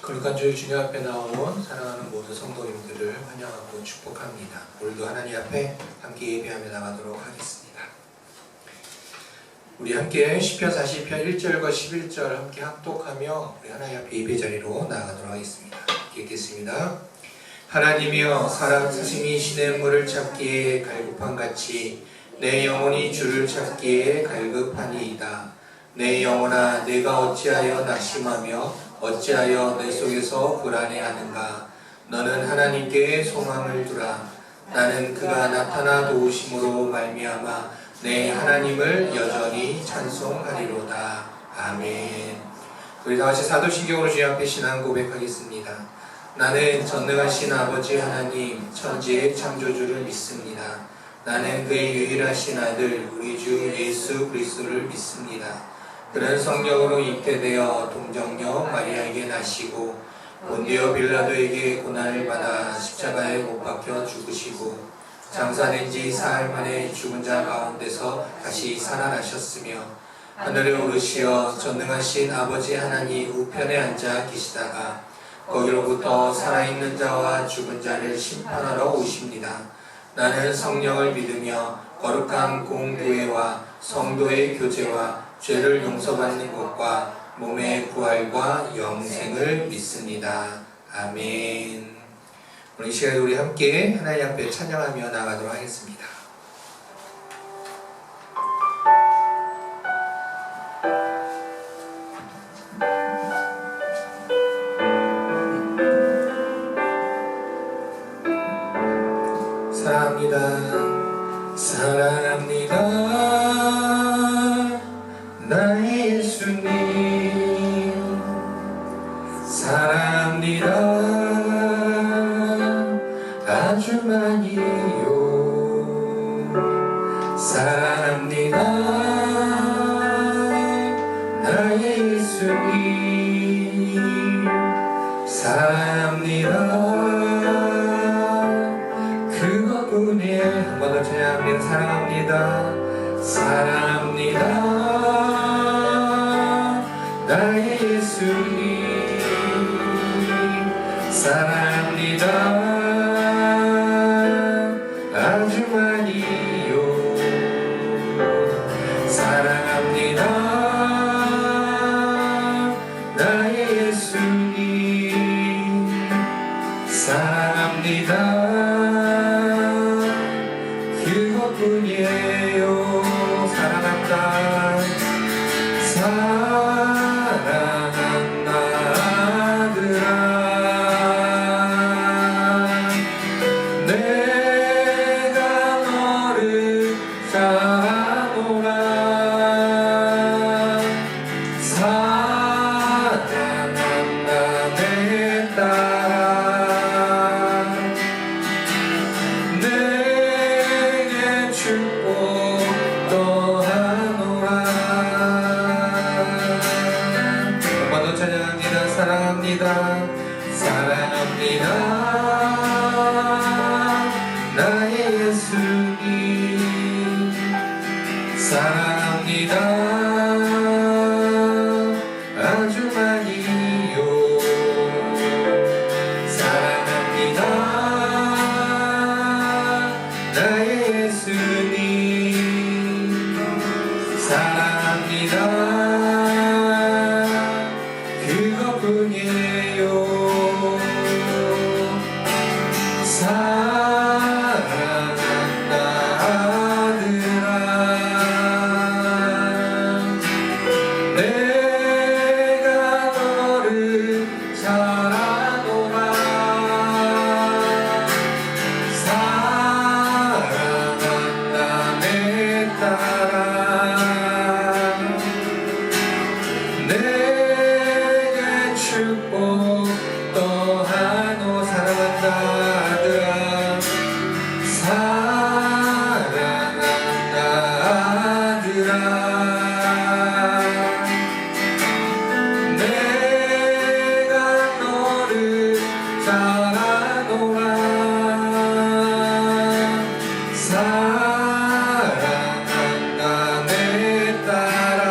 거룩한 주의 주님 앞에 나온 사랑하는 모든 성도님들을 환영하고 축복합니다. 오늘도 하나님 앞에 함께 예배하며 나가도록 하겠습니다. 우리 함께 시편 40편 1절과 11절 함께 합독하며 우리 하나님 앞에 예배 자리로 나가도록 하겠습니다. 읽겠습니다. 하나님이여, 사람 스승이 신의 물을 찾기에 갈급함같이 내 영혼이 주를 찾기에 갈급하니이다. 내 영혼아, 내가 어찌하여 낙심하며 어찌하여 내 속에서 불안해하는가. 너는 하나님께 소망을 두라. 나는 그가 나타나 도우심으로 말미암아 내 하나님을 여전히 찬송하리로다. 아멘. 우리 다같이 사도신경으로 주님 앞에 신앙 고백하겠습니다. 나는 전능하신 아버지 하나님 천지의 창조주를 믿습니다. 나는 그의 유일하신 아들 우리 주 예수 그리스도를 믿습니다. 그는 성령으로 잉태되어 동정녀 마리아에게 나시고 본디오 빌라도에게 고난을 받아 십자가에 못 박혀 죽으시고 장사된 지 사흘 만에 죽은 자 가운데서 다시 살아나셨으며 하늘에 오르시어 전능하신 아버지 하나님 우편에 앉아 계시다가 거기로부터 살아있는 자와 죽은 자를 심판하러 오십니다. 나는 성령을 믿으며 거룩한 공교회와 성도의 교제와 죄를 용서받는 것과 몸의 부활과 영생을 믿습니다. 아멘. 오늘 이 시간에 우리 함께 하나님 앞에 찬양하며 나가도록 하겠습니다. 사랑합니다. 사랑합니다. 나의 예수님 사랑합니다. 아주 많이요. 사랑합니다. 나의 예수님 사랑합니다. 그것뿐이에요. 한 번 더 찬양합니다. 사랑합니다. 사랑합니다. 나의 예수님 사랑합니다. 아주 많이요. 사랑합니다. 나의 예수님 사랑합니다. 그것뿐이에요. 사랑한다. 사랑한다 아들아. 내가 너를 사랑하노라. 사랑한다 내 딸아. 내게 축복 더하노라. 한번 더 찬양합니다. 사랑합니다. 사랑합니다. 나의 예수님 사랑합니다. 아주 많이요. 사랑합니다. 나의 예수님 사랑합니다. 그것뿐이에요. 사랑한다 아들아. 내가 너를 사랑하노라. 사랑한다 내 딸아. 내게 축복 더하노. 사랑한다 아들아. 사랑한다 아들아. 내가 너를 사랑하노라. 사랑한다 내 딸아.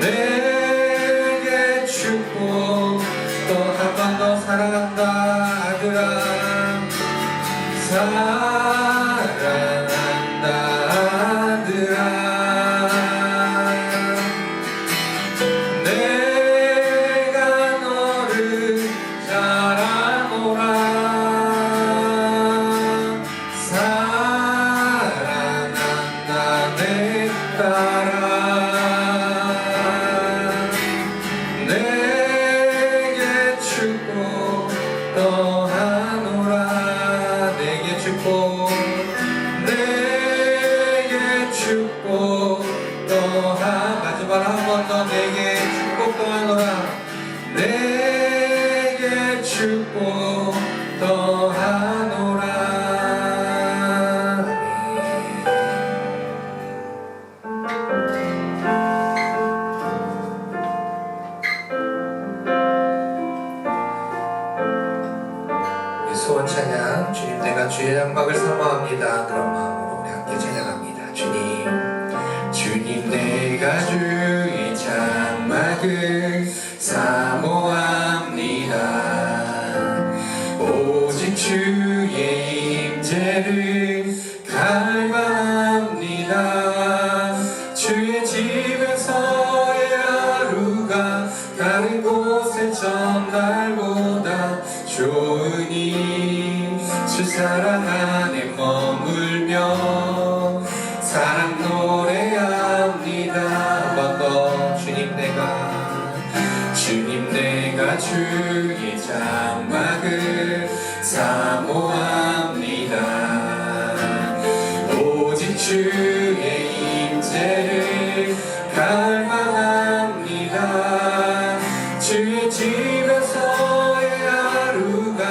내 사랑한다 아들아 내가 너를 사랑하노라 사랑한다 내 딸아 내게 축복 더하노라 내게 축복 내게 축복 더하 마지막 한 번 더 내게 축복 더하노라 내게 축복 더하노라 소원 찬양 주님 내가 주의 장막을 사모합니다 그런 마음으로 우리 함께 찬양합니다 주님 내가 주의 장막을 사모합니다 오직 주의 임재를 갈망합니다 주의 집에서의 하루가 다른 곳의 전날보다 좋으니 주 사랑 안에 머물며 사랑 노래합니다 한 번 더 주님 내가 주의 장막을 사모합니다 오직 주의 임재를 갈망합니다 주의 집에서의 하루가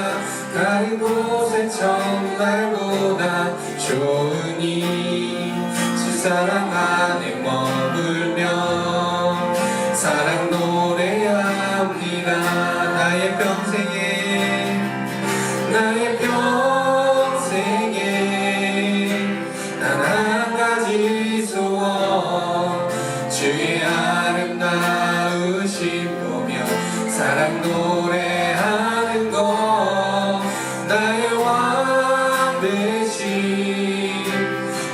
다른 곳의 전날보다 좋으니 주 사랑 안에 머물며 사랑 노래합니다 나의 평생에 단 한 가지 소원 주의 아름다우신 보며 사랑 노래하는 것 나의 왕 되신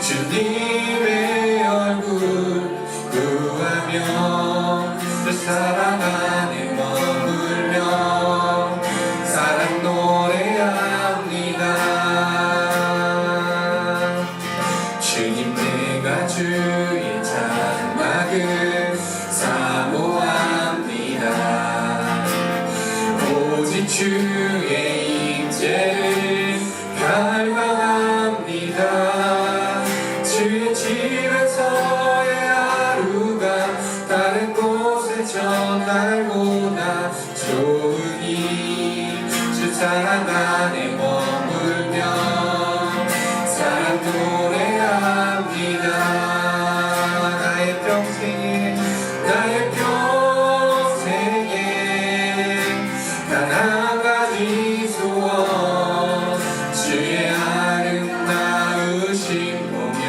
주님의 얼굴 구하며 주 사랑 안에 머물며 사랑 노래합니다 주님 내가 주의 장막을 사모합니다 오직 주의 임재를 갈망합니다 주의 집에서의 하루가 다른 곳의 전날보다 좋으니 주 사랑 안에 머물며 사랑 노래합니다 나의 평생에 단 한 가지 소원 주의 아름다우신 보며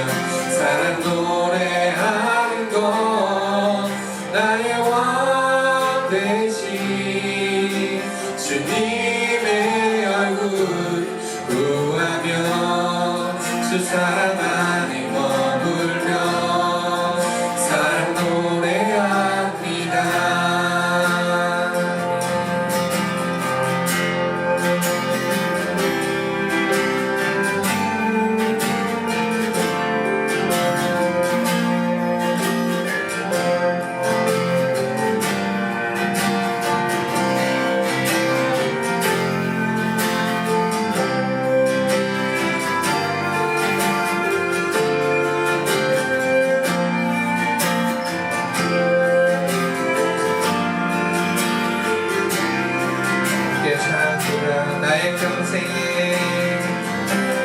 사랑 노래하는 것 나의 왕 되신 주님의 얼굴 구하며 주 사랑 안에 머물며 사랑 노래합니다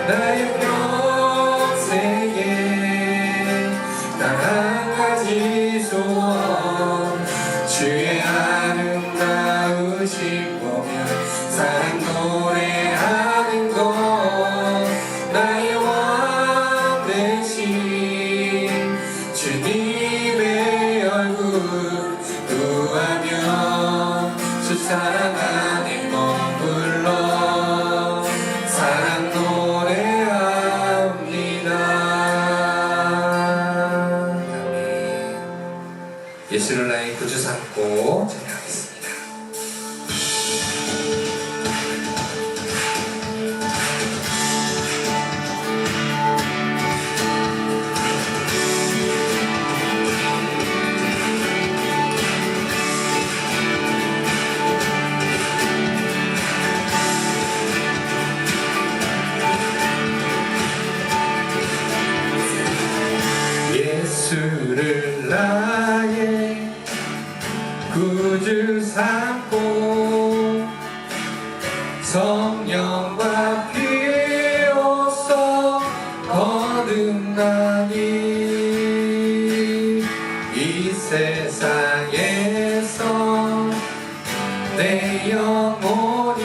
나의 평생에 단 한 가지 소원 주의 아름다우신 보며 사랑 노래하는 것 나의 왕 되신 주님의 얼굴 구하며 주 사랑 안에 머물러 사랑 노래 예수를 나의 구주 삼고 찬양하겠습니다. 예수를 나의 구주 삼고 성령과 비로소 거듭나니 이 세상에서 내 영혼이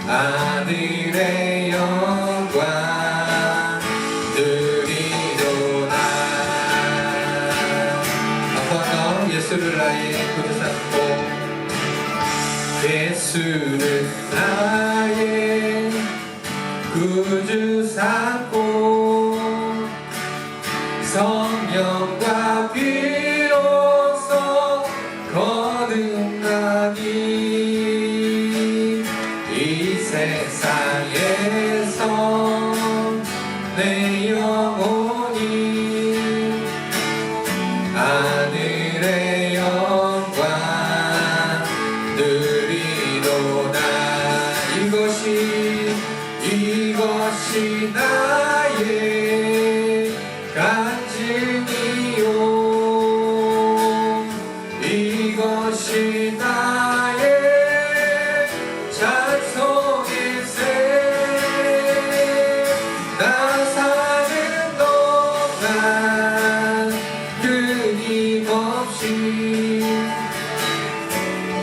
하늘의 영광 누리도다. 한번 예수를 나의 구주 삼고 예수를 나의 구주 삼고 성령과 비로소 거듭나니 이 세상에서 내 영혼이 하늘의 영광 누리도다. 이것이 나의 간증이요 이것이 나의 찬송일세. 나 사는 동안 끊임없이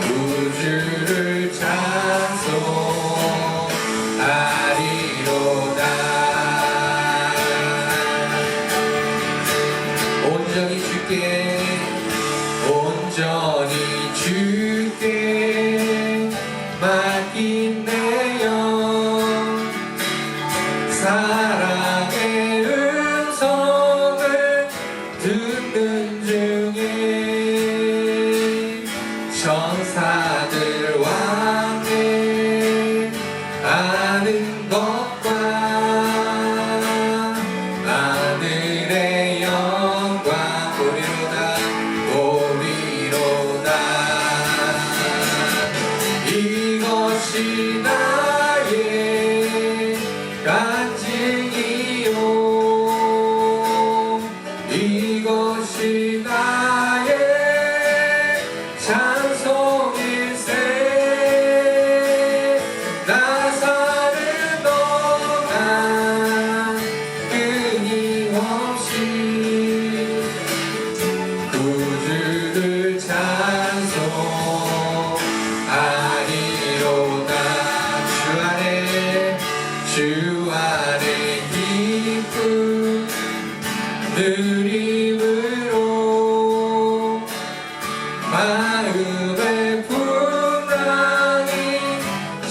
구주를 찬송하리로다. 온전히 주께 맡긴 내 영 사랑의 음성을 듣는 중에 천사들 왕의 아는 것과 하늘의 영광 보리로다. 이것이 나의 간증이요 이것이 나의 찬송일세. 나 사는 동안 끊임없이 구주를 찬송하리로다. 주 안에 기쁨 누림으로 마음의 풍랑이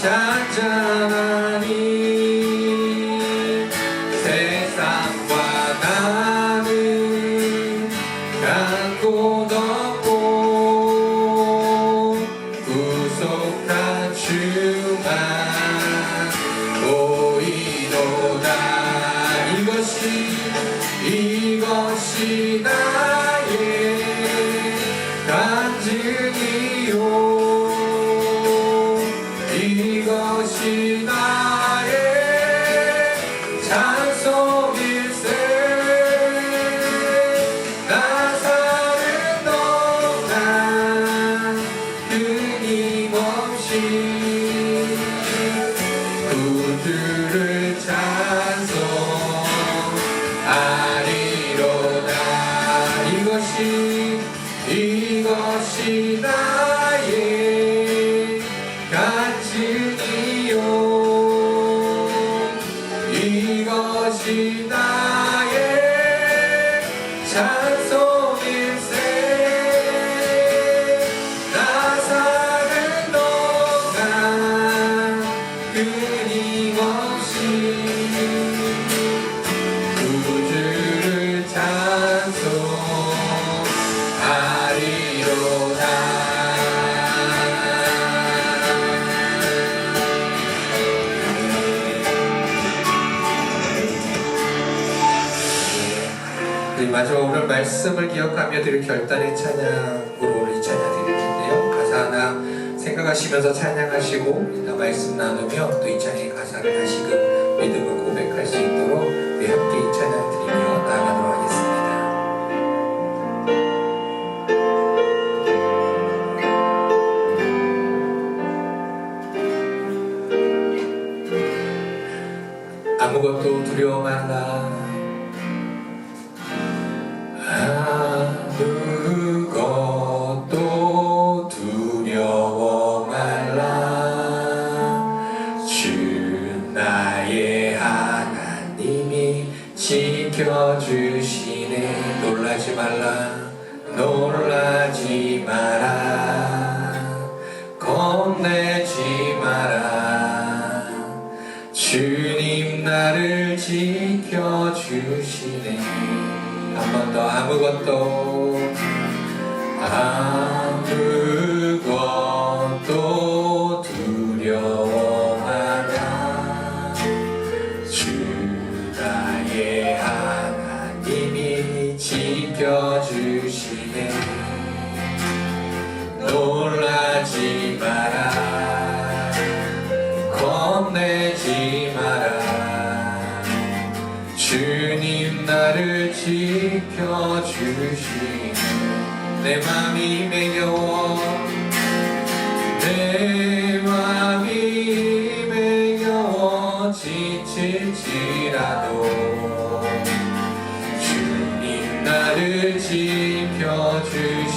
잔잔하니 세상과 나는 간 곳 없고 구속한 주만 보이도다. 이것이 나의 간증이요 이것이 나의 찬송일세. 나 사는 동안 끊임없이 구주를 찬송하리로다. 이것이 나의 간증이요 이것이 나의 찬송일세. 나 사는 동안 끊임없이 구주를 찬송하리로다. 우리 마지막으로 말씀을 기억하며 드릴 결단의 찬양으로 오늘 이 찬양 드릴 텐데요. 가사 하나 생각하시면서 찬양하시고 이따 말씀 나누며 또 이 찬양의 가사를 다시금 믿음을 고백할 수 있도록 우리 함께 이 찬양 드리며 나아가도록 하겠습니다. 아무것도 두려워 말라. 아무것도 두려워 말라. 주 나의 하나님이 지켜주시네. 놀라지 말라. 놀라지 마라. 겁내지 마라. 주님 나를 지켜주시네. 한 번 더. 아무것도 두려워 마라. 주 나의 하나님이 지켜주시네. 놀라지 마라. 겁내지 마라. 주님 나를 지켜주시네. 내 맘이 매겨워. 내 맘이 매겨워 지칠지라도 주님 나를 지켜주시네.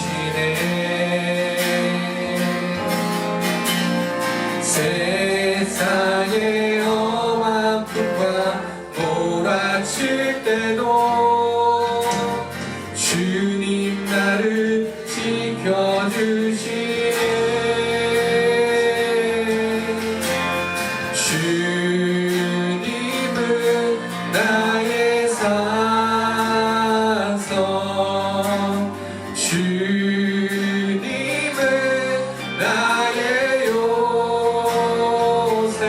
세상의 험한 풍과 몰아칠 때도 주님 나를 지켜주시네. 주님은 나의 산성. 주님은 나의 요새.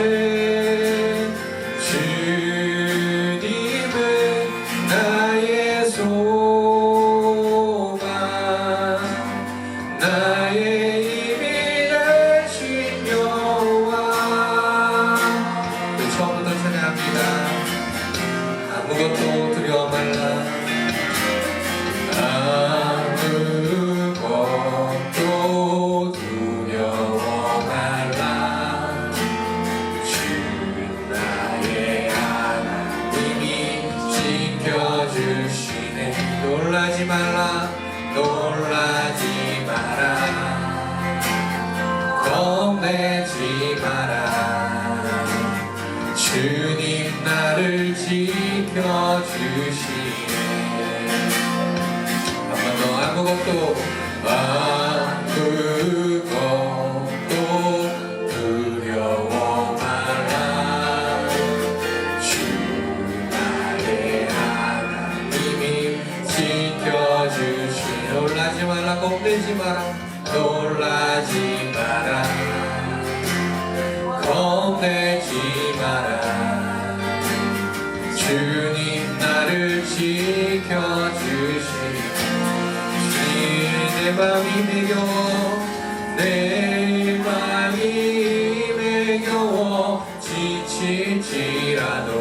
주님은 나의 소망. 나의 힘이 되신 여호와. 우리 처음부터 찬양합니다. 아무것도 두려워 말라. 아무것도 두려워 말라. 주 나의 하나님이 지켜주시네. 놀라지 말라. 놀라지 마라. 겁내지 마라. 주님 나를 지켜주시네. 한 번 더. 아무것도 두려워 말라. 주 나의 하나님이 지켜주시네. 놀라지 말라. 겁내지 마라. 놀라지 마라. 겁내지 마라. 주님 나를 지켜주시네. 내 맘이 매겨워. 내 맘이 매겨워 지칠지라도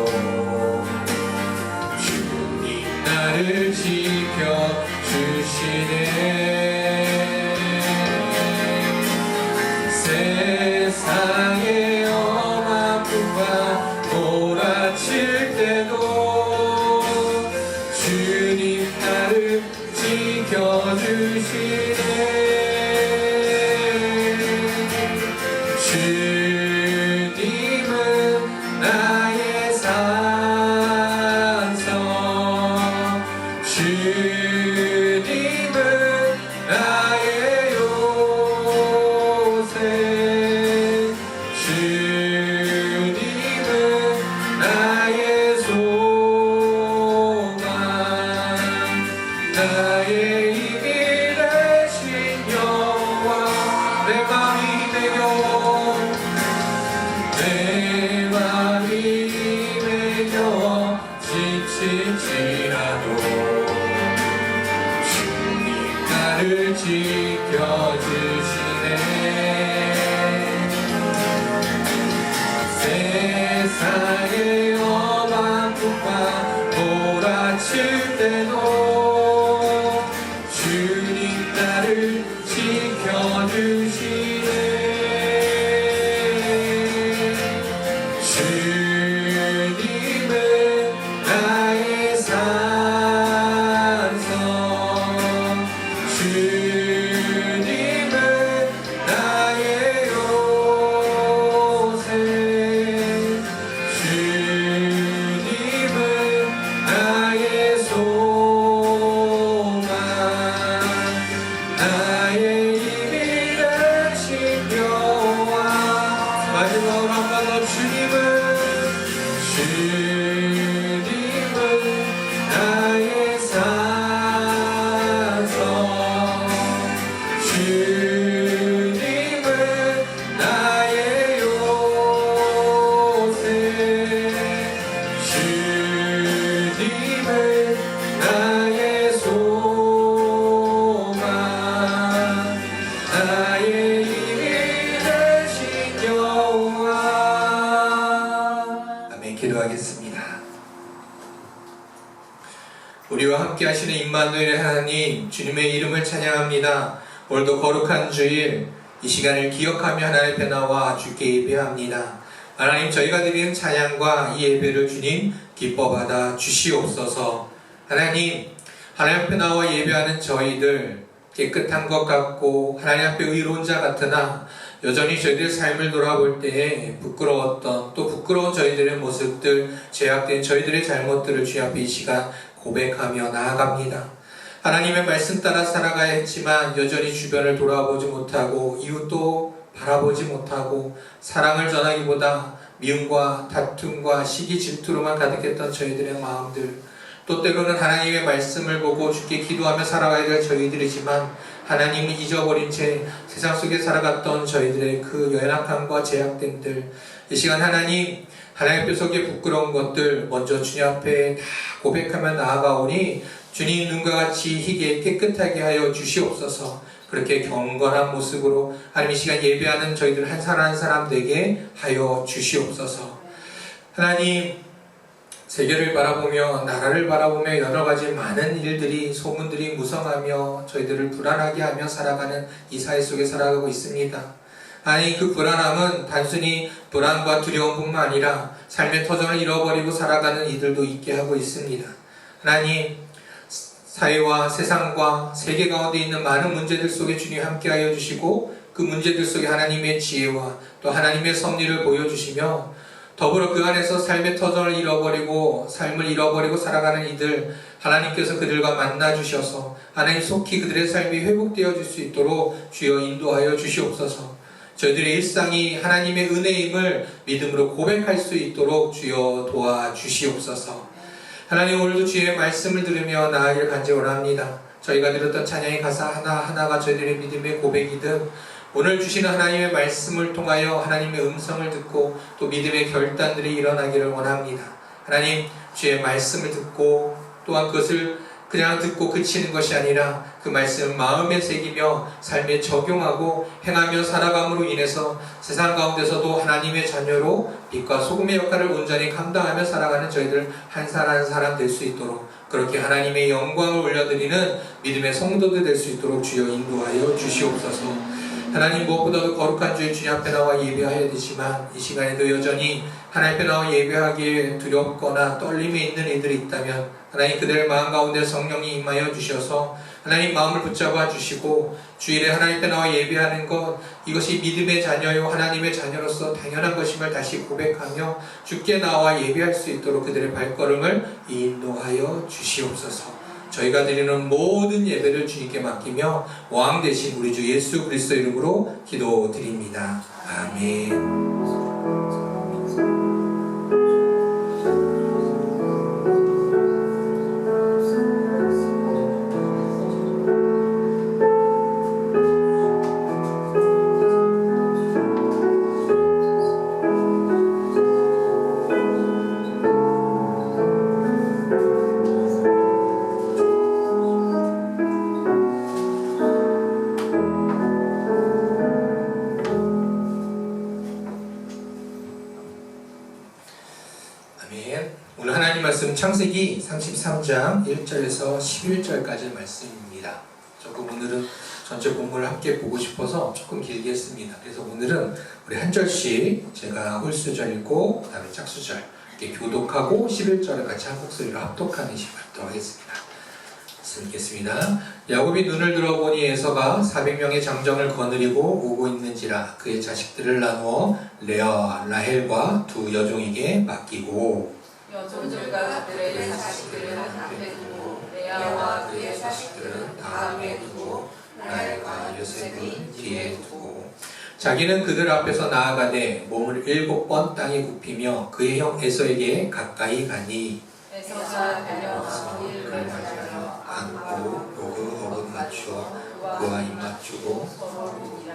주님 나를 지켜주시네. 세상의 험한 풍과 몰아칠 때도 주님 나를 지켜주시네. 주님은 나의 산성. 주님은 나의 요새. 주님은 나의 소망. 나의 힘이 되신 여호와. 내 맘이 매겨워. 내 맘이 매겨워 지칠지라도 나를 지켜주시네. 세상의 험한 풍파 몰아칠 때도 주님 나를 지켜주시네. 주님은 나의 산성, 주님은 나의 요새, 주님은 나의 소망, 나의 힘이 되신 여호와. 마지막으로 한 번 더 주님은 나의 산성, 주님은 나의 요새, 주님은 나의 소망, 나의 힘이 되신 여호와. 아멘. 기도하겠습니다. 우리와 함께 하시는 임마누엘의 하나님, 주님의 이름을 찬양합니다. 오늘도 거룩한 주일 이 시간을 기억하며 하나님 앞에 나와 주께 예배합니다. 하나님, 저희가 드리는 찬양과 이 예배를 주님 기뻐 받아 주시옵소서. 하나님 앞에 나와 예배하는 저희들 깨끗한 것 같고 하나님 앞에 의로운 자 같으나 여전히 저희들의 삶을 돌아볼 때에 부끄러웠던, 또 부끄러운 저희들의 모습들, 제약된 저희들의 잘못들을 주님 앞에 이 시간 고백하며 나아갑니다. 하나님의 말씀 따라 살아가야 했지만 여전히 주변을 돌아보지 못하고 이웃도 바라보지 못하고 사랑을 전하기보다 미움과 다툼과 시기 질투로만 가득했던 저희들의 마음들, 또 때로는 하나님의 말씀을 보고 주께 기도하며 살아가야 될 저희들이지만 하나님을 잊어버린 채 세상 속에 살아갔던 저희들의 그 연약함과 제약됨들, 이 시간 하나님 앞에 서기에 부끄러운 것들 먼저 주님 앞에 다 고백하며 나아가오니 주님 눈과 같이 희게 깨끗하게 하여 주시옵소서. 그렇게 경건한 모습으로 하나님 이 시간 예배하는 저희들 한 사람 한 사람 되게 하여 주시옵소서. 하나님, 세계를 바라보며 나라를 바라보며 여러 가지 많은 일들이, 소문들이 무성하며 저희들을 불안하게 하며 살아가는 이 사회 속에 살아가고 있습니다. 아니, 그 불안함은 단순히 불안과 두려움뿐만 아니라 삶의 터전을 잃어버리고 살아가는 이들도 있게 하고 있습니다. 하나님, 사회와 세상과 세계 가운데 있는 많은 문제들 속에 주님 함께하여 주시고 그 문제들 속에 하나님의 지혜와 또 하나님의 섭리를 보여주시며 더불어 그 안에서 삶의 터전을 잃어버리고 삶을 잃어버리고 살아가는 이들, 하나님께서 그들과 만나 주셔서 하나님 속히 그들의 삶이 회복되어 줄 수 있도록 주여 인도하여 주시옵소서. 저희들의 일상이 하나님의 은혜임을 믿음으로 고백할 수 있도록 주여 도와주시옵소서. 하나님, 오늘도 주의 말씀을 들으며 나아가길 간절히 원합니다. 저희가 들었던 찬양의 가사 하나하나가 저희들의 믿음의 고백이듯 오늘 주시는 하나님의 말씀을 통하여 하나님의 음성을 듣고 또 믿음의 결단들이 일어나기를 원합니다. 하나님, 주의 말씀을 듣고 또한 그것을 그냥 듣고 그치는 것이 아니라 그 말씀을 마음에 새기며 삶에 적용하고 행하며 살아감으로 인해서 세상 가운데서도 하나님의 자녀로 빛과 소금의 역할을 온전히 감당하며 살아가는 저희들 한 사람 한 사람 될 수 있도록, 그렇게 하나님의 영광을 올려드리는 믿음의 성도들 될 수 있도록 주여 인도하여 주시옵소서. 하나님, 무엇보다도 거룩한 주의 주님 앞에 나와 예배해야 되지만 이 시간에도 여전히 하나님 앞에 나와 예배하기에 두렵거나 떨림이 있는 이들이 있다면 하나님, 그들의 마음 가운데 성령이 임하여 주셔서 하나님 마음을 붙잡아 주시고 주일에 하나님 앞에 나와 예배하는 것, 이것이 믿음의 자녀요 하나님의 자녀로서 당연한 것임을 다시 고백하며 주께 나와 예배할 수 있도록 그들의 발걸음을 인도하여 주시옵소서. 저희가 드리는 모든 예배를 주님께 맡기며 왕 되신 우리 주 예수 그리스도 이름으로 기도드립니다. 아멘. 창세기 33장 1절에서 11절까지 말씀입니다. 조금 오늘은 전체 본문을 함께 보고 싶어서 조금 길게 했습니다. 그래서 오늘은 우리 한 절씩 제가 홀수절 읽고 그 다음에 짝수절 이렇게 교독하고 11절을 같이 한 목소리로 합독하는 시간을 갖도록 하겠습니다. 읽겠습니다. 야곱이 눈을 들어보니 에서가 400명의 장정을 거느리고 오고 있는지라 그의 자식들을 나누어 레아, 라헬과 두 여종에게 맡기고 여종들과 그들의 자식들은 앞에 두고 레아와 그의 자식들은 다음에 두고 라헬과 요셉은 뒤에 두고 자기는 그들 앞에서 나아가되 몸을 7번 땅에 굽히며 그의 형 에서에게 가까이 가니 에서가 달려와서 이를 맞으며 안고 로그 어긋 맞추어 그와 입 맞추고 서로니라.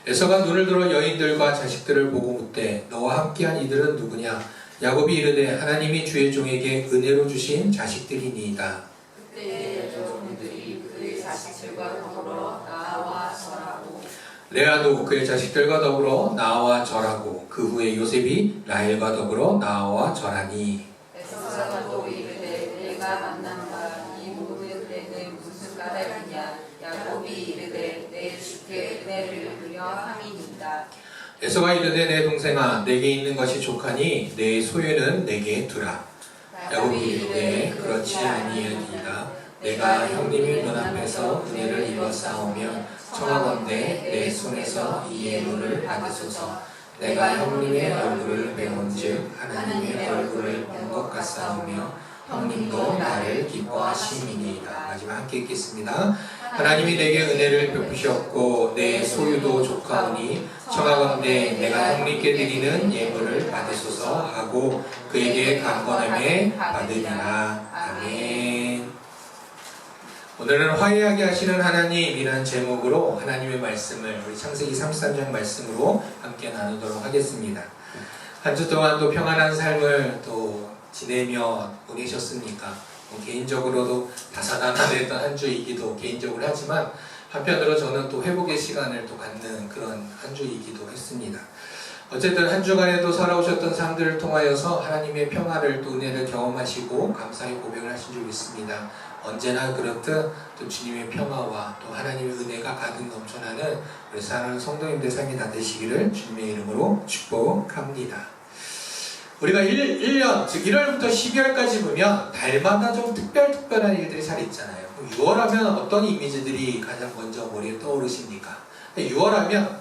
에서가 눈을 들어 여인들과 자식들을 보고 묻되 너와 함께한 이들은 누구냐? 야곱이 이르되 하나님이 주의 종에게 은혜로 주신 자식들이니이다. 그때 여종들이 그의 자식들과 더불어 나와 절하고 레아도 그의 자식들과 더불어 나와 절하고 그 후에 요셉이 라헬과 더불어 나와 절하니 에서가 또 이르되 내가 만난 바 이 모든 때는 무슨 까닭이냐. 야곱이 이르되 내 주께 은혜를 부려 함이니이다. 에서가 이르되 내 동생아 내게 있는 것이 족하니 내 소유는 내게 두라. 야곱이 이르되 그렇지 아니하니이다. 내가 형님의 눈앞에서 은혜를 입었사오면 청하건대 내 손에서 이 예물을 받으소서. 내가 형님의 얼굴을 배운즉 하나님의 얼굴을 본 것 같사오며 형님도 나를 기뻐하심이니이다. 마지막 함께 읽겠습니다. 하나님이 내게 은혜를 베푸셨고 내 소유도 족하오니 청하건대 내가 형님께 드리는 예물을 받으소서 하고 그에게 강건함에 받으리라. 아멘. 오늘은 화해하게 하시는 하나님이라는 제목으로 하나님의 말씀을 우리 창세기 33장 말씀으로 함께 나누도록 하겠습니다. 한 주 동안 또 평안한 삶을 또 지내며 보내셨습니까? 개인적으로도 다사다난했던 한 주이기도 개인적으로 하지만 한편으로 저는 또 회복의 시간을 또 갖는 그런 한 주이기도 했습니다. 어쨌든 한 주간에도 살아오셨던 삶들을 통하여서 하나님의 평화를 또 은혜를 경험하시고 감사의 고백을 하신 줄 믿습니다. 언제나 그렇듯 또 주님의 평화와 또 하나님의 은혜가 가득 넘쳐나는 우리 사랑하는 성도님들 삶이 다 되시기를 주님의 이름으로 축복합니다. 우리가 1년, 즉 1월부터 12월까지 보면 달마다 좀 특별한 일들이 잘 있잖아요. 6월 하면 어떤 이미지들이 가장 먼저 머리에 떠오르십니까? 6월 하면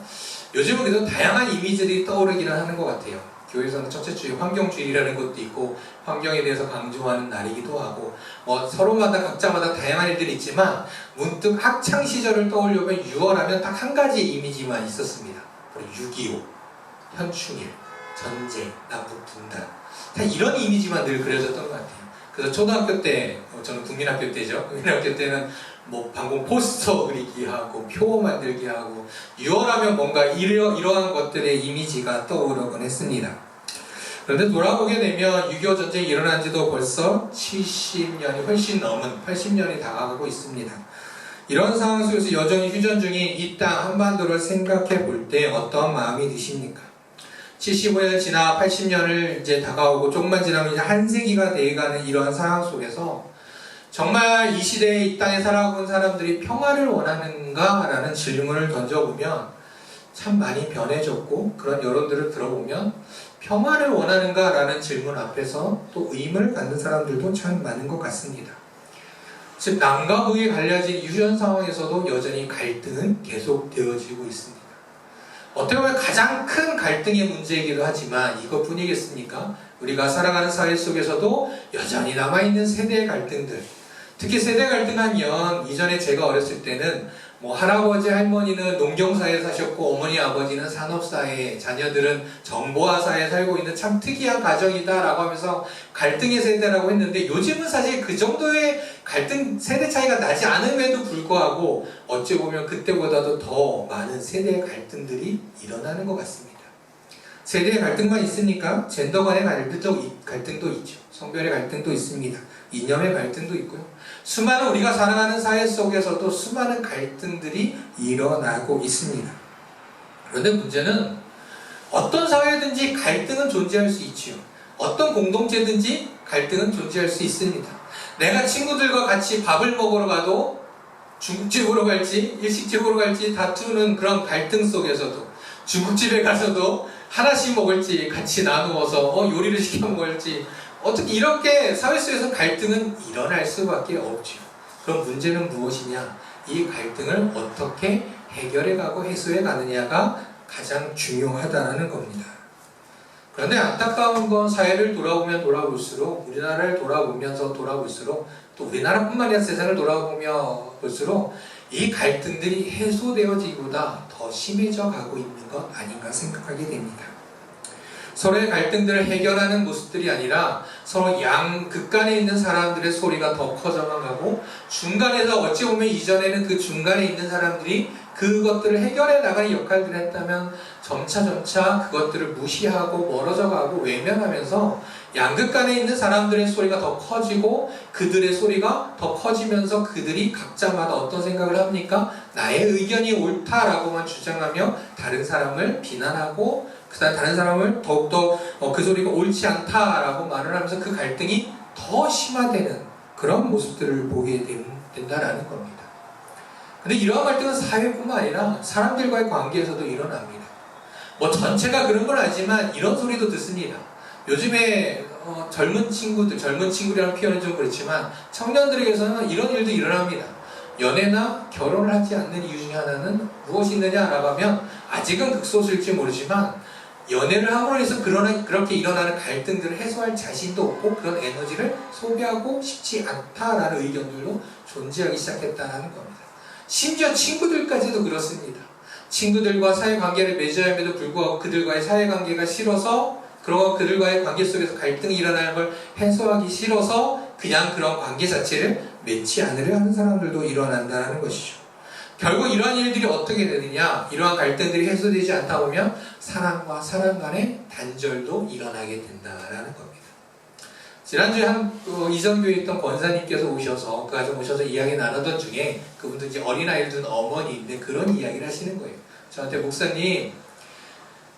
요즘은 그래도 다양한 이미지들이 떠오르기는 하는 것 같아요. 교회에서는 첫째주일 환경주일이라는 것도 있고 환경에 대해서 강조하는 날이기도 하고 서로마다 각자마다 다양한 일들이 있지만 문득 학창시절을 떠올려면 6월 하면 딱 한 가지 이미지만 있었습니다. 바로 6.25, 현충일, 전쟁, 남북 분단 다 이런 이미지만 늘 그려졌던 것 같아요. 그래서 초등학교 때, 저는 국민학교 때죠. 국민학교 때는 방공 포스터 그리기 하고 표 만들기 하고 6월 하면 뭔가 이러한 것들의 이미지가 떠오르곤 했습니다. 그런데 돌아보게 되면 6.25 전쟁이 일어난 지도 벌써 70년이 훨씬 넘은 80년이 다가가고 있습니다. 이런 상황 속에서 여전히 휴전 중인 이 땅 한반도를 생각해 볼 때 어떤 마음이 드십니까? 75년 지나 80년을 이제 다가오고 조금만 지나면 이제 한 세기가 돼가는 이러한 상황 속에서 정말 이 시대에 이 땅에 살아온 사람들이 평화를 원하는가? 라는 질문을 던져보면 참 많이 변해졌고 그런 여론들을 들어보면 평화를 원하는가? 라는 질문 앞에서 또 의문을 갖는 사람들도 참 많은 것 같습니다. 즉 남과 북이 갈려진 이 휴전 상황에서도 여전히 갈등은 계속되어지고 있습니다. 어떻게 보면 가장 큰 갈등의 문제이기도 하지만 이것뿐이겠습니까? 우리가 살아가는 사회 속에서도 여전히 남아있는 세대의 갈등들, 특히 세대 갈등하면 이전에 제가 어렸을 때는 할아버지 할머니는 농경사회에 사셨고 어머니 아버지는 산업사회, 자녀들은 정보화사회에 살고 있는 참 특이한 가정이다 라고 하면서 갈등의 세대라고 했는데 요즘은 사실 그 정도의 갈등 세대 차이가 나지 않음에도 불구하고 어찌 보면 그때보다도 더 많은 세대의 갈등들이 일어나는 것 같습니다. 세대의 갈등만 있습니까? 젠더 간의 갈등도 있죠. 성별의 갈등도 있습니다. 이념의 갈등도 있고요. 수많은 우리가 살아가는 사회 속에서도 수많은 갈등들이 일어나고 있습니다. 그런데 문제는 어떤 사회든지 갈등은 존재할 수 있지요. 어떤 공동체든지 갈등은 존재할 수 있습니다. 내가 친구들과 같이 밥을 먹으러 가도 중국집으로 갈지 일식집으로 갈지 다투는 그런 갈등 속에서도 중국집에 가서도 하나씩 먹을지 같이 나누어서 요리를 시켜 먹을지 어떻게 이렇게 사회 속에서 갈등은 일어날 수밖에 없죠. 그럼 문제는 무엇이냐? 이 갈등을 어떻게 해결해가고 해소해가느냐가 가장 중요하다는 겁니다. 그런데 안타까운 건 사회를 돌아보면 돌아볼수록 우리나라를 돌아보면서 돌아볼수록 또 우리나라뿐만 아니라 세상을 돌아보며 볼수록 이 갈등들이 해소되어지기보다 더 심해져 가고 있는 것 아닌가 생각하게 됩니다. 서로의 갈등들을 해결하는 모습들이 아니라 서로 양극간에 있는 사람들의 소리가 더 커져만 가고 중간에서 어찌 보면 이전에는 그 중간에 있는 사람들이 그것들을 해결해 나가는 역할들을 했다면 점차 그것들을 무시하고 멀어져 가고 외면하면서 양극간에 있는 사람들의 소리가 더 커지고 그들의 소리가 더 커지면서 그들이 각자마다 어떤 생각을 합니까? 나의 의견이 옳다라고만 주장하며 다른 사람을 비난하고 그다음 다른 사람을 더욱더 그 소리가 옳지 않다라고 말을 하면서 그 갈등이 더 심화되는 그런 모습들을 보게 된다라는 겁니다. 근데 이러한 갈등은 사회뿐만 아니라 사람들과의 관계에서도 일어납니다. 뭐 전체가 그런 건 아니지만 이런 소리도 듣습니다. 요즘에 젊은 친구라는 표현은 좀 그렇지만 청년들에게서는 이런 일도 일어납니다. 연애나 결혼을 하지 않는 이유 중에 하나는 무엇이 있느냐라고 하면 아직은 극소수일지 모르지만 연애를 함으로 해서 그렇게 일어나는 갈등들을 해소할 자신도 없고 그런 에너지를 소비하고 싶지 않다라는 의견들도 존재하기 시작했다는 겁니다. 심지어 친구들까지도 그렇습니다. 친구들과 사회관계를 맺어야함에도 불구하고 그들과의 사회관계가 싫어서 그리고 그들과의 관계 속에서 갈등이 일어나는 걸 해소하기 싫어서 그냥 그런 관계 자체를 맺지 않으려 하는 사람들도 일어난다는 것이죠. 결국 이러한 일들이 어떻게 되느냐? 이러한 갈등들이 해소되지 않다 보면 사람과 사람 간의 단절도 일어나게 된다는 겁니다. 지난주에 이전교회에 있던 권사님께서 오셔서 그 가정 오셔서 이야기 나누던 중에 그분도 이제 어린아이를 둔 어머니인데 그런 이야기를 하시는 거예요. 저한테 목사님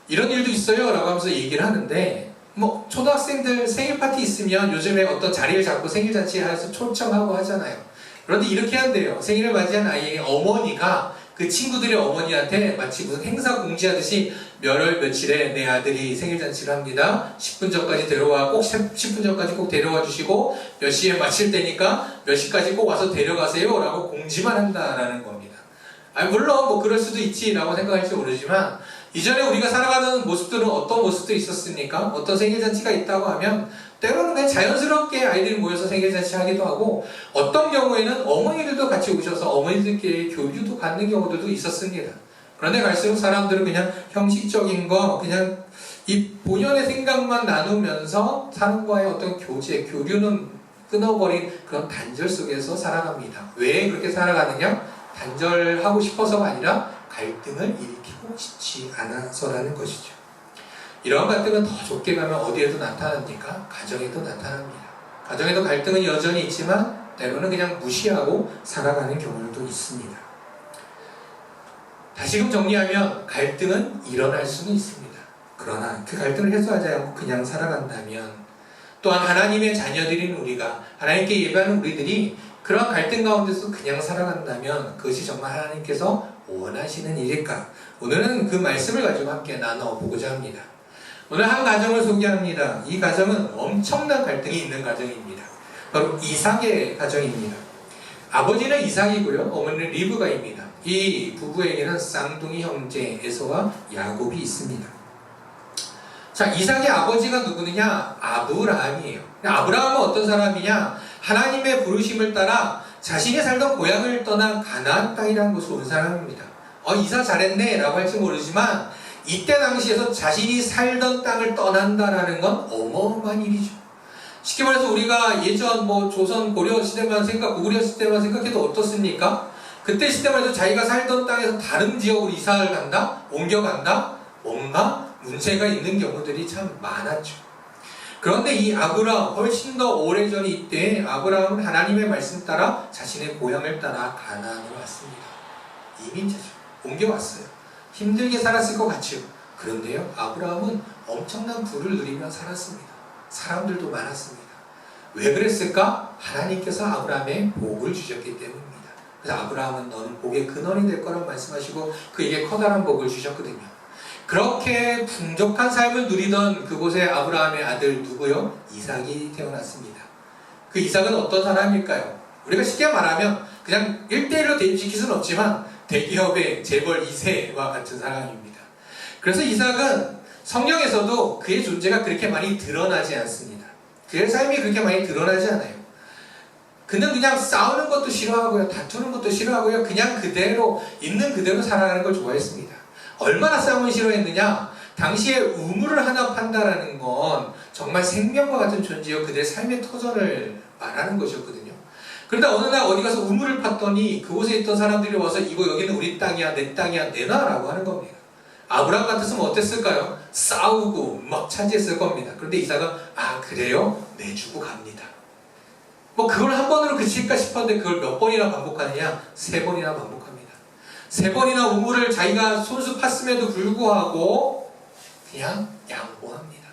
이런 일도 있어요 라고 하면서 얘기를 하는데 뭐 초등학생들 생일 파티 있으면 요즘에 어떤 자리를 잡고 생일 잔치를 해서 초청하고 하잖아요. 그런데 이렇게 한대요. 생일을 맞이한 아이의 어머니가 그 친구들의 어머니한테 마치 무슨 행사 공지하듯이 몇월 며칠에 내 아들이 생일잔치를 합니다. 10분 전까지 데려와, 꼭 10분 전까지 꼭 데려와 주시고 몇 시에 마칠 때니까 몇 시까지 꼭 와서 데려가세요 라고 공지만 한다라는 겁니다. 물론 뭐 그럴 수도 있지 라고 생각할지 모르지만 이전에 우리가 살아가는 모습들은 어떤 모습들이 있었습니까? 어떤 생일잔치가 있다고 하면 때로는 그냥 자연스럽게 아이들이 모여서 생일잔치 하기도 하고 어떤 경우에는 어머니들도 같이 오셔서 어머니들끼리 교류도 갖는 경우들도 있었습니다. 그런데 갈수록 사람들은 그냥 형식적인 거 그냥 이 본연의 생각만 나누면서 사람과의 어떤 교류는 끊어버린 그런 단절 속에서 살아갑니다. 왜 그렇게 살아가느냐? 단절하고 싶어서가 아니라 갈등을 일으키고 싶지 않아서라는 것이죠. 이런 갈등은 더 좁게 가면 어디에도 나타납니까? 가정에도 나타납니다. 가정에도 갈등은 여전히 있지만 때로는 그냥 무시하고 살아가는 경우도 있습니다. 다시금 정리하면 갈등은 일어날 수는 있습니다. 그러나 그 갈등을 해소하지 않고 그냥 살아간다면 또한 하나님의 자녀들인 우리가 하나님께 예배하는 우리들이 그런 갈등 가운데서 그냥 살아간다면 그것이 정말 하나님께서 원하시는 일일까? 오늘은 그 말씀을 가지고 함께 나눠보고자 합니다. 오늘 한 가정을 소개합니다. 이 가정은 엄청난 갈등이 있는 가정입니다. 바로 이삭의 가정입니다. 아버지는 이삭이고요. 어머니는 리브가입니다. 이 부부에게는 쌍둥이 형제 에서와 야곱이 있습니다. 자, 이삭의 아버지가 누구느냐? 아브라함이에요. 아브라함은 어떤 사람이냐? 하나님의 부르심을 따라 자신이 살던 고향을 떠나 가나안 땅이라는 곳으로 온 사람입니다. 이사 잘했네 라고 할지 모르지만 이때 당시에서 자신이 살던 땅을 떠난다라는 건 어마어마한 일이죠. 쉽게 말해서 우리가 예전 조선 고려 시대만 고구려 시대만 생각해도 어떻습니까? 그때 시대만 해도 자기가 살던 땅에서 다른 지역으로 이사를 간다? 옮겨간다? 뭔가 문제가 있는 경우들이 참 많았죠. 그런데 이 아브라함 훨씬 더 오래전에 이때 아브라함은 하나님의 말씀 따라 자신의 고향을 따라 가나안으로 왔습니다. 이민자죠. 옮겨왔어요. 힘들게 살았을 것 같죠. 그런데요, 아브라함은 엄청난 부를 누리며 살았습니다. 사람들도 많았습니다. 왜 그랬을까? 하나님께서 아브라함에 복을 주셨기 때문입니다. 그래서 아브라함은 너는 복의 근원이 될 거라고 말씀하시고 그에게 커다란 복을 주셨거든요. 그렇게 풍족한 삶을 누리던 그곳에 아브라함의 아들 누구요? 이삭이 태어났습니다. 그 이삭은 어떤 사람일까요? 우리가 쉽게 말하면 그냥 1대1로 대입시킬 수는 없지만 대기업의 재벌 2세와 같은 사람입니다. 그래서 이삭은 성경에서도 그의 존재가 그렇게 많이 드러나지 않습니다. 그의 삶이 그렇게 많이 드러나지 않아요. 그는 그냥 싸우는 것도 싫어하고요, 다투는 것도 싫어하고요, 그냥 그대로 있는 그대로 살아가는 걸 좋아했습니다. 얼마나 싸움을 싫어했느냐? 당시에 우물을 하나 판다라는 건 정말 생명과 같은 존재요, 그들의 삶의 터전을 말하는 것이었거든요. 그러다 어느 날 어디 가서 우물을 팠더니 그곳에 있던 사람들이 와서 이거 여기는 우리 땅이야, 내 땅이야, 내놔라고 하는 겁니다. 아브라함 같았으면 어땠을까요? 싸우고 막 차지했을 겁니다. 그런데 이삭은 그래요? 내주고 갑니다. 뭐 그걸 한 번으로 그칠까 싶었는데 그걸 몇 번이나 반복하느냐? 3번이나 반복합니다. 3번이나 우물을 자기가 손수 팠음에도 불구하고 그냥 양보합니다.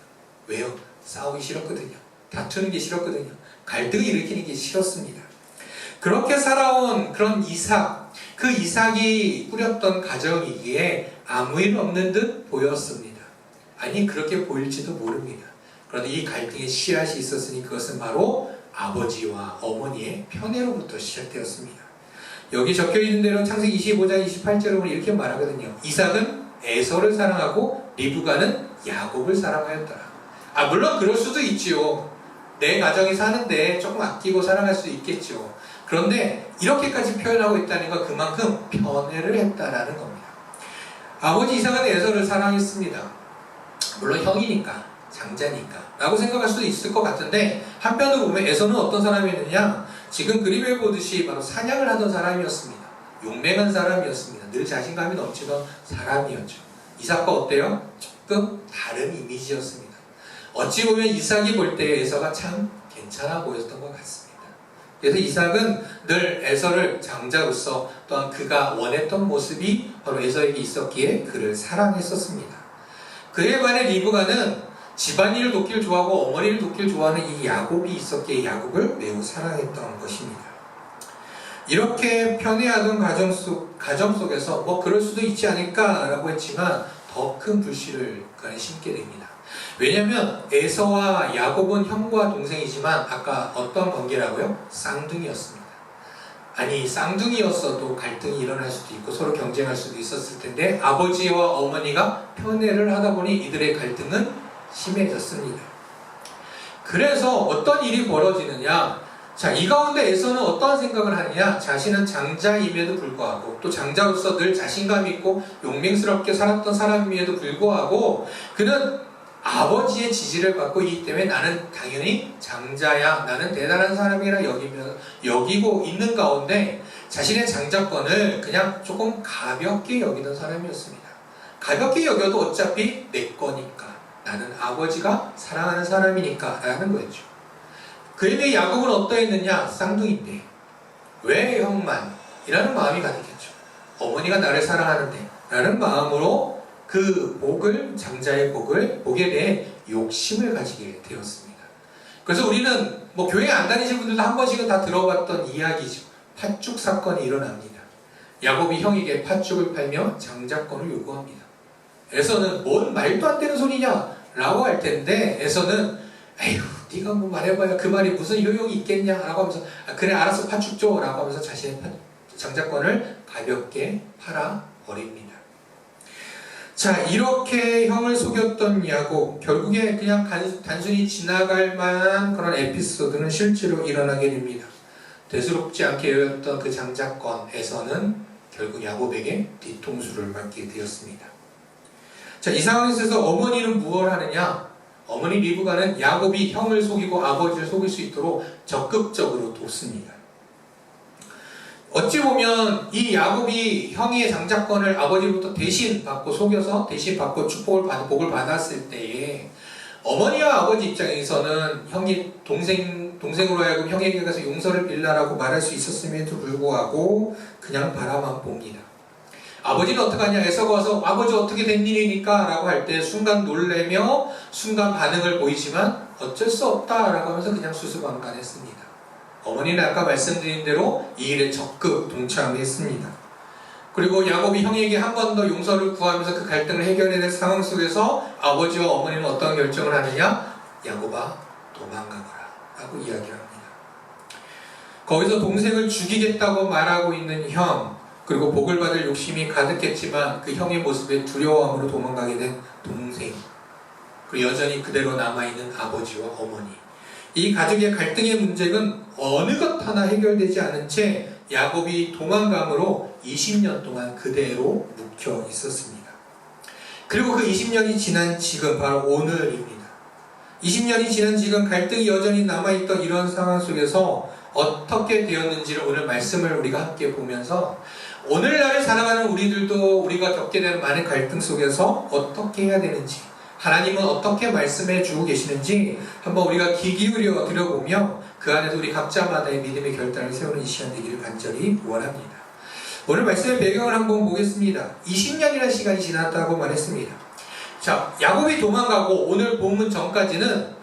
왜요? 싸우기 싫었거든요. 다투는 게 싫었거든요. 갈등을 일으키는 게 싫었습니다. 그렇게 살아온 그런 이삭, 그 이삭이 꾸렸던 가정이기에 아무 일 없는 듯 보였습니다. 아니 그렇게 보일지도 모릅니다. 그런데 이 갈등의 씨앗이 있었으니 그것은 바로 아버지와 어머니의 편애로부터 시작되었습니다. 여기 적혀있는 대로 창세기 25장 28절에 보면 이렇게 말하거든요. 이삭은 에서를 사랑하고 리브가는 야곱을 사랑하였더라. 물론 그럴 수도 있지요. 내 가정이 사는데 조금 아끼고 사랑할 수 있겠죠. 그런데 이렇게까지 표현하고 있다는 건 그만큼 편애를 했다라는 겁니다. 아버지 이삭은 에서를 사랑했습니다. 물론 형이니까, 장자니까 라고 생각할 수도 있을 것 같은데 한편으로 보면 에서는 어떤 사람이었느냐? 지금 그림에 보듯이 바로 사냥을 하던 사람이었습니다. 용맹한 사람이었습니다. 늘 자신감이 넘치던 사람이었죠. 이삭과 어때요? 조금 다른 이미지였습니다. 어찌 보면 이삭이 볼 때 에서가 참 괜찮아 보였던 것 같습니다. 그래서 이삭은 늘 에서를 장자로서 또한 그가 원했던 모습이 바로 에서에게 있었기에 그를 사랑했었습니다. 그에 반해 리브가는 집안일을 돕기를 좋아하고 어머니를 돕기를 좋아하는 이 야곱이 있었기에 야곱을 매우 사랑했던 것입니다. 이렇게 편애하던 가정 속에서 뭐 그럴 수도 있지 않을까라고 했지만 더 큰 불씨를 그간에 심게 됩니다. 왜냐하면 에서와 야곱은 형과 동생이지만 아까 어떤 관계라고요? 쌍둥이였습니다. 아니 쌍둥이였어도 갈등이 일어날 수도 있고 서로 경쟁할 수도 있었을 텐데 아버지와 어머니가 편애를 하다 보니 이들의 갈등은 심해졌습니다. 그래서 어떤 일이 벌어지느냐? 자, 이 가운데 에서는 어떠한 생각을 하느냐? 자신은 장자임에도 불구하고 또 장자로서 늘 자신감 있고 용맹스럽게 살았던 사람임에도 불구하고 그는 아버지의 지지를 받고 있기 때문에 나는 당연히 장자야, 나는 대단한 사람이라 여기고 있는 가운데 자신의 장자권을 그냥 조금 가볍게 여기는 사람이었습니다. 가볍게 여겨도 어차피 내 거니까, 나는 아버지가 사랑하는 사람이니까 라는 거였죠. 그에 비해 야곱은 어떠했느냐? 쌍둥이인데 왜 형만? 이라는 마음이 가득했죠. 어머니가 나를 사랑하는데 라는 마음으로 그 복을, 장자의 복에 대해 욕심을 가지게 되었습니다. 그래서 우리는 뭐 교회 안 다니신 분들도 한 번씩은 다 들어봤던 이야기죠. 팥죽 사건이 일어납니다. 야곱이 형에게 팥죽을 팔며 장자권을 요구합니다. 에서는 뭔 말도 안 되는 소리냐? 라고 할 텐데 에서는 에휴 네가 뭐 말해봐야 그 말이 무슨 효용이 있겠냐? 라고 하면서 그래 알았어 팥죽 줘 라고 하면서 자신의 장자권을 가볍게 팔아버립니다. 자, 이렇게 형을 속였던 야곱, 결국에 그냥 단순히 지나갈 만한 그런 에피소드는 실제로 일어나게 됩니다. 대수롭지 않게 여겼던 그 장자권에서는 결국 야곱에게 뒤통수를 맞게 되었습니다. 자, 이 상황에서 어머니는 무엇을 하느냐? 어머니 리브가는 야곱이 형을 속이고 아버지를 속일 수 있도록 적극적으로 돕습니다. 어찌 보면 이 야곱이 형의 장자권을 아버지로부터 대신 받고 속여서 대신 받고 복을 받았을 때에 어머니와 아버지 입장에서는 형이 동생으로 하여금 형에게 가서 용서를 빌라라고 말할 수 있었음에도 불구하고 그냥 바라만 봅니다. 아버지는 어떡하냐? 에서가 와서 아버지 어떻게 된 일이니까? 라고 할 때 순간 놀래며 순간 반응을 보이지만 어쩔 수 없다 라고 하면서 그냥 수수방관했습니다. 어머니는 아까 말씀드린 대로 이 일에 적극 동참했습니다. 그리고 야곱이 형에게 한 번 더 용서를 구하면서 그 갈등을 해결해야 될 상황 속에서 아버지와 어머니는 어떤 결정을 하느냐? 야곱아 도망가거라 라고 이야기를 합니다. 거기서 동생을 죽이겠다고 말하고 있는 형, 그리고 복을 받을 욕심이 가득했지만 그 형의 모습에 두려움으로 도망가게 된 동생, 그리고 여전히 그대로 남아있는 아버지와 어머니, 이 가족의 갈등의 문제는 어느 것 하나 해결되지 않은 채 야곱이 도망감으로 20년 동안 그대로 묵혀 있었습니다. 그리고 그 20년이 지난 지금 바로 오늘입니다. 20년이 지난 지금 갈등이 여전히 남아있던 이런 상황 속에서 어떻게 되었는지를 오늘 말씀을 우리가 함께 보면서 오늘날을 살아가는 우리들도 우리가 겪게 되는 많은 갈등 속에서 어떻게 해야 되는지, 하나님은 어떻게 말씀해 주고 계시는지 한번 우리가 귀 기울여 들어보며 그 안에서 우리 각자마다의 믿음의 결단을 세우는 이 시간 되기를 간절히 원합니다. 오늘 말씀의 배경을 한번 보겠습니다. 20년이라는 시간이 지났다고 말했습니다. 자, 야곱이 도망가고 오늘 본문 전까지는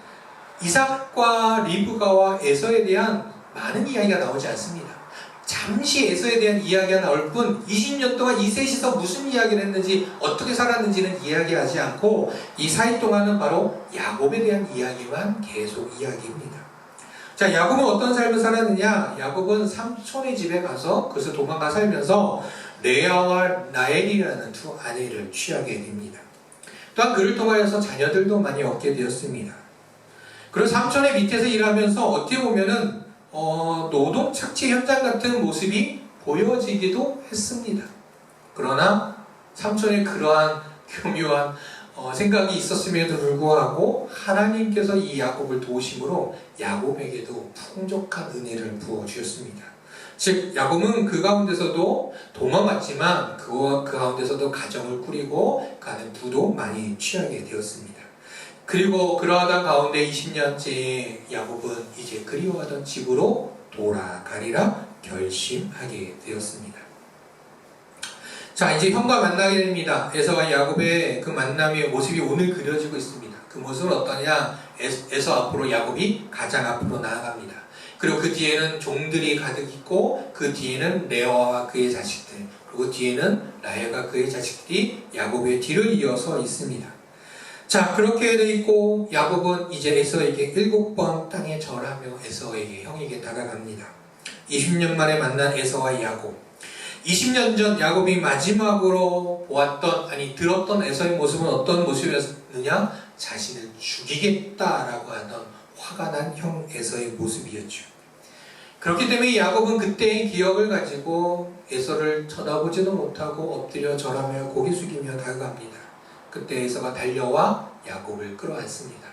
이삭과 리브가와 에서에 대한 많은 이야기가 나오지 않습니다. 잠시 에서에 대한 이야기가 나올 뿐 20년 동안 이 셋이서 무슨 이야기를 했는지 어떻게 살았는지는 이야기하지 않고 이 사이 동안은 바로 야곱에 대한 이야기만 계속 이야기입니다. 자, 야곱은 어떤 삶을 살았느냐? 야곱은 삼촌의 집에 가서 그래서 도망가 살면서 레아와 라헬이라는 두 아내를 취하게 됩니다. 또한 그를 통하여서 자녀들도 많이 얻게 되었습니다. 그리고 삼촌의 밑에서 일하면서 어떻게 보면은 노동 착취 현장 같은 모습이 보여지기도 했습니다. 그러나 삼촌의 그러한 교묘한 생각이 있었음에도 불구하고 하나님께서 이 야곱을 도우심으로 야곱에게도 풍족한 은혜를 부어주셨습니다. 즉 야곱은 그 가운데서도 도망갔지만 그 가운데서도 가정을 꾸리고 가는 부도 많이 취하게 되었습니다. 그리고 그러하던 가운데 20년째 야곱은 이제 그리워하던 집으로 돌아가리라 결심하게 되었습니다. 자, 이제 형과 만나게 됩니다. 에서와 야곱의 그 만남의 모습이 오늘 그려지고 있습니다. 그 모습은 어떠냐? 에서 앞으로 야곱이 가장 앞으로 나아갑니다. 그리고 그 뒤에는 종들이 가득 있고 그 뒤에는 레아와 그의 자식들, 그리고 뒤에는 라헬과 그의 자식들이 야곱의 뒤를 이어서 있습니다. 자, 그렇게 돼 있고 야곱은 이제 에서에게 7번 땅에 절하며 에서에게 형에게 다가갑니다. 20년 만에 만난 에서와 야곱. 20년 전 야곱이 마지막으로 들었던 에서의 모습은 어떤 모습이었느냐? 자신을 죽이겠다라고 하던 화가 난 형 에서의 모습이었죠. 그렇기 때문에 야곱은 그때의 기억을 가지고 에서를 쳐다보지도 못하고 엎드려 절하며 고개 숙이며 다가갑니다. 그때 에서가 달려와 야곱을 끌어안습니다.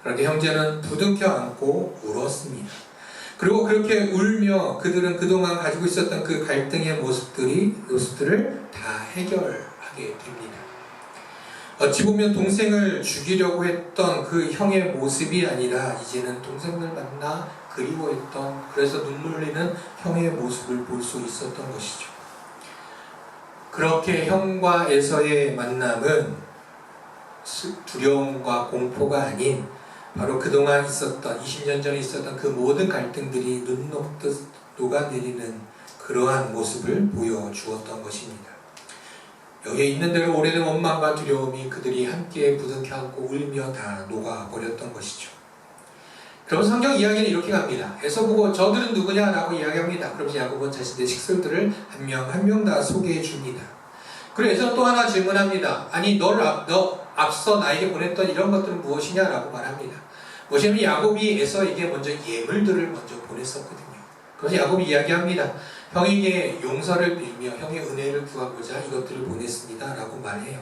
그런데 형제는 부둥켜 안고 울었습니다. 그리고 그렇게 울며 그들은 그동안 가지고 있었던 그 갈등의 모습들을 다 해결하게 됩니다. 어찌 보면 동생을 죽이려고 했던 그 형의 모습이 아니라 이제는 동생을 만나 그리워했던, 그래서 눈물 흘리는 형의 모습을 볼 수 있었던 것이죠. 그렇게 형과 에서의 만남은 두려움과 공포가 아닌 바로 그동안 있었던 20년 전에 있었던 그 모든 갈등들이 눈 녹듯 녹아내리는 그러한 모습을 보여주었던 것입니다. 여기에 있는 대로 오래된 원망과 두려움이 그들이 함께 부둥켜 안고 울며 다 녹아버렸던 것이죠. 그러면 성경 이야기는 이렇게 갑니다. 에서 보고 저들은 누구냐라고 이야기합니다. 그러면서 야곱은 자신의 식솔들을 한 명 한 명 다 소개해 줍니다. 그리고 에서는 또 하나 질문합니다. 아니 너 앞서 나에게 보냈던 이런 것들은 무엇이냐라고 말합니다. 뭐냐면 야곱이 에서에게 먼저 예물들을 먼저 보냈었거든요. 그래서 야곱이 이야기합니다. 형에게 용서를 빌며 형의 은혜를 구하고자 이것들을 보냈습니다 라고 말해요.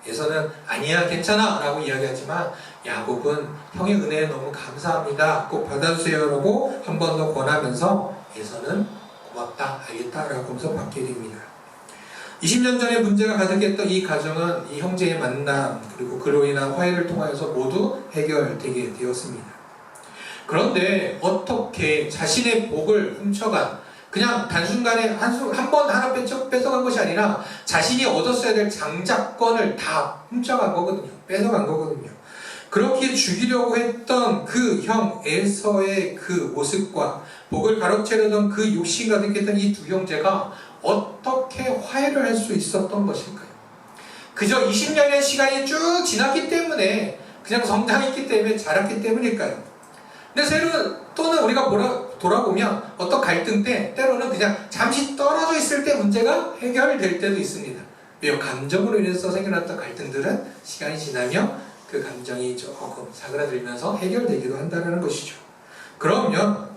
에서는 아니야 괜찮아 라고 이야기하지만 야곱은 형의 은혜에 너무 감사합니다, 꼭 받아주세요 라고 한 번 더 권하면서 에서는 고맙다 알겠다 라고 하면서 받게 됩니다. 20년 전에 문제가 가득했던 이 가정은 이 형제의 만남 그리고 그로 인한 화해를 통하여서 모두 해결되게 되었습니다. 그런데 어떻게 자신의 복을 훔쳐간, 그냥 단순간에 한 번 하나 뺏어간 것이 아니라 자신이 얻었어야 될 장자권을 다 훔쳐간 거거든요. 뺏어간 거거든요. 그렇게 죽이려고 했던 그 형 에서의 그 모습과 목을 가로채려던 그 욕심 가득했던 이 두 형제가 어떻게 화해를 할 수 있었던 것일까요? 그저 20년의 시간이 쭉 지났기 때문에, 그냥 성장했기 때문에, 자랐기 때문일까요? 근데 또는 우리가 돌아보면 어떤 갈등 때 때로는 그냥 잠시 떨어져 있을 때 문제가 해결될 때도 있습니다. 왜요? 감정으로 인해서 생겨났던 갈등들은 시간이 지나면 그 감정이 조금 사그라들면서 해결되기도 한다는 것이죠. 그러면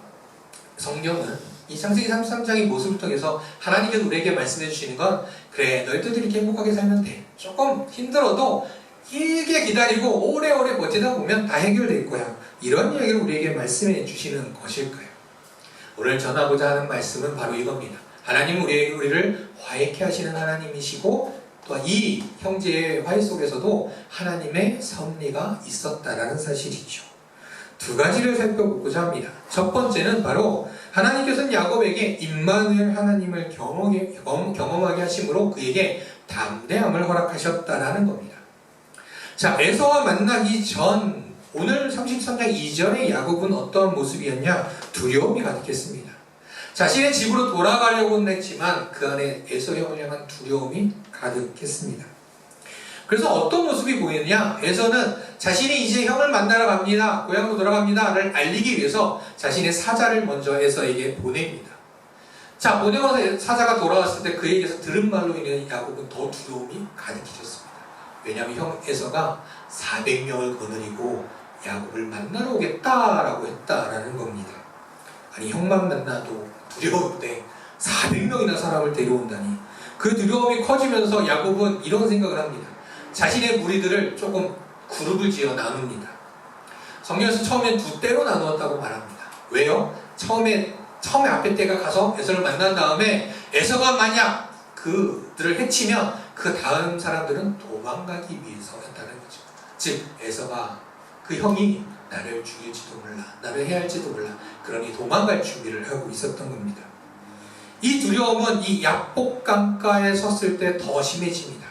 성경은 이 창세기 33장의 모습을 통해서 하나님께서 우리에게 말씀해 주시는 건, 그래, 너희들도 이렇게 행복하게 살면 돼. 조금 힘들어도 길게 기다리고 오래오래 버티다 보면 다 해결될 거야. 이런 이야기를 우리에게 말씀해 주시는 것일까요? 오늘 전하고자 하는 말씀은 바로 이겁니다. 하나님은 우리를 화해케 하시는 하나님이시고, 또한 이 형제의 화해 속에서도 하나님의 섭리가 있었다라는 사실이죠. 두 가지를 살펴보고자 합니다. 첫 번째는 바로 하나님께서는 야곱에게 임마누엘 하나님을 경험하게 하심으로 그에게 담대함을 허락하셨다라는 겁니다. 자, 에서와 만나기 전, 오늘 33장 이전의 야곱은 어떤 모습이었냐? 두려움이 가득했습니다. 자신의 집으로 돌아가려고는 했지만 그 안에 에서 형을 향한 두려움이 가득했습니다. 그래서 어떤 모습이 보이느냐? 에서는 자신이 이제 형을 만나러 갑니다, 고향으로 돌아갑니다를 알리기 위해서 자신의 사자를 먼저 에서에게 보냅니다. 자, 보내고서 사자가 돌아왔을 때 그에게서 들은 말로 인해 야곱은 더 두려움이 가득해졌습니다. 왜냐하면 형 에서가 400명을 거느리고 야곱을 만나러 오겠다라고 했다라는 겁니다. 아니, 형만 만나도 두려운데 400명이나 사람을 데려온다니. 그 두려움이 커지면서 야곱은 이런 생각을 합니다. 자신의 무리들을 조금 그룹을 지어 나눕니다. 성경에서 처음엔 두 때로 나누었다고 말합니다. 왜요? 처음에 앞에 때가 가서 에서를 만난 다음에 에서가 만약 그들을 해치면 그 다음 사람들은 도망가기 위해서였다는 거죠. 즉, 에서가 그 형이 나를 죽일지도 몰라, 나를 해할지도 몰라, 그러니 도망갈 준비를 하고 있었던 겁니다. 이 두려움은 이 야복강가에 섰을 때 더 심해집니다.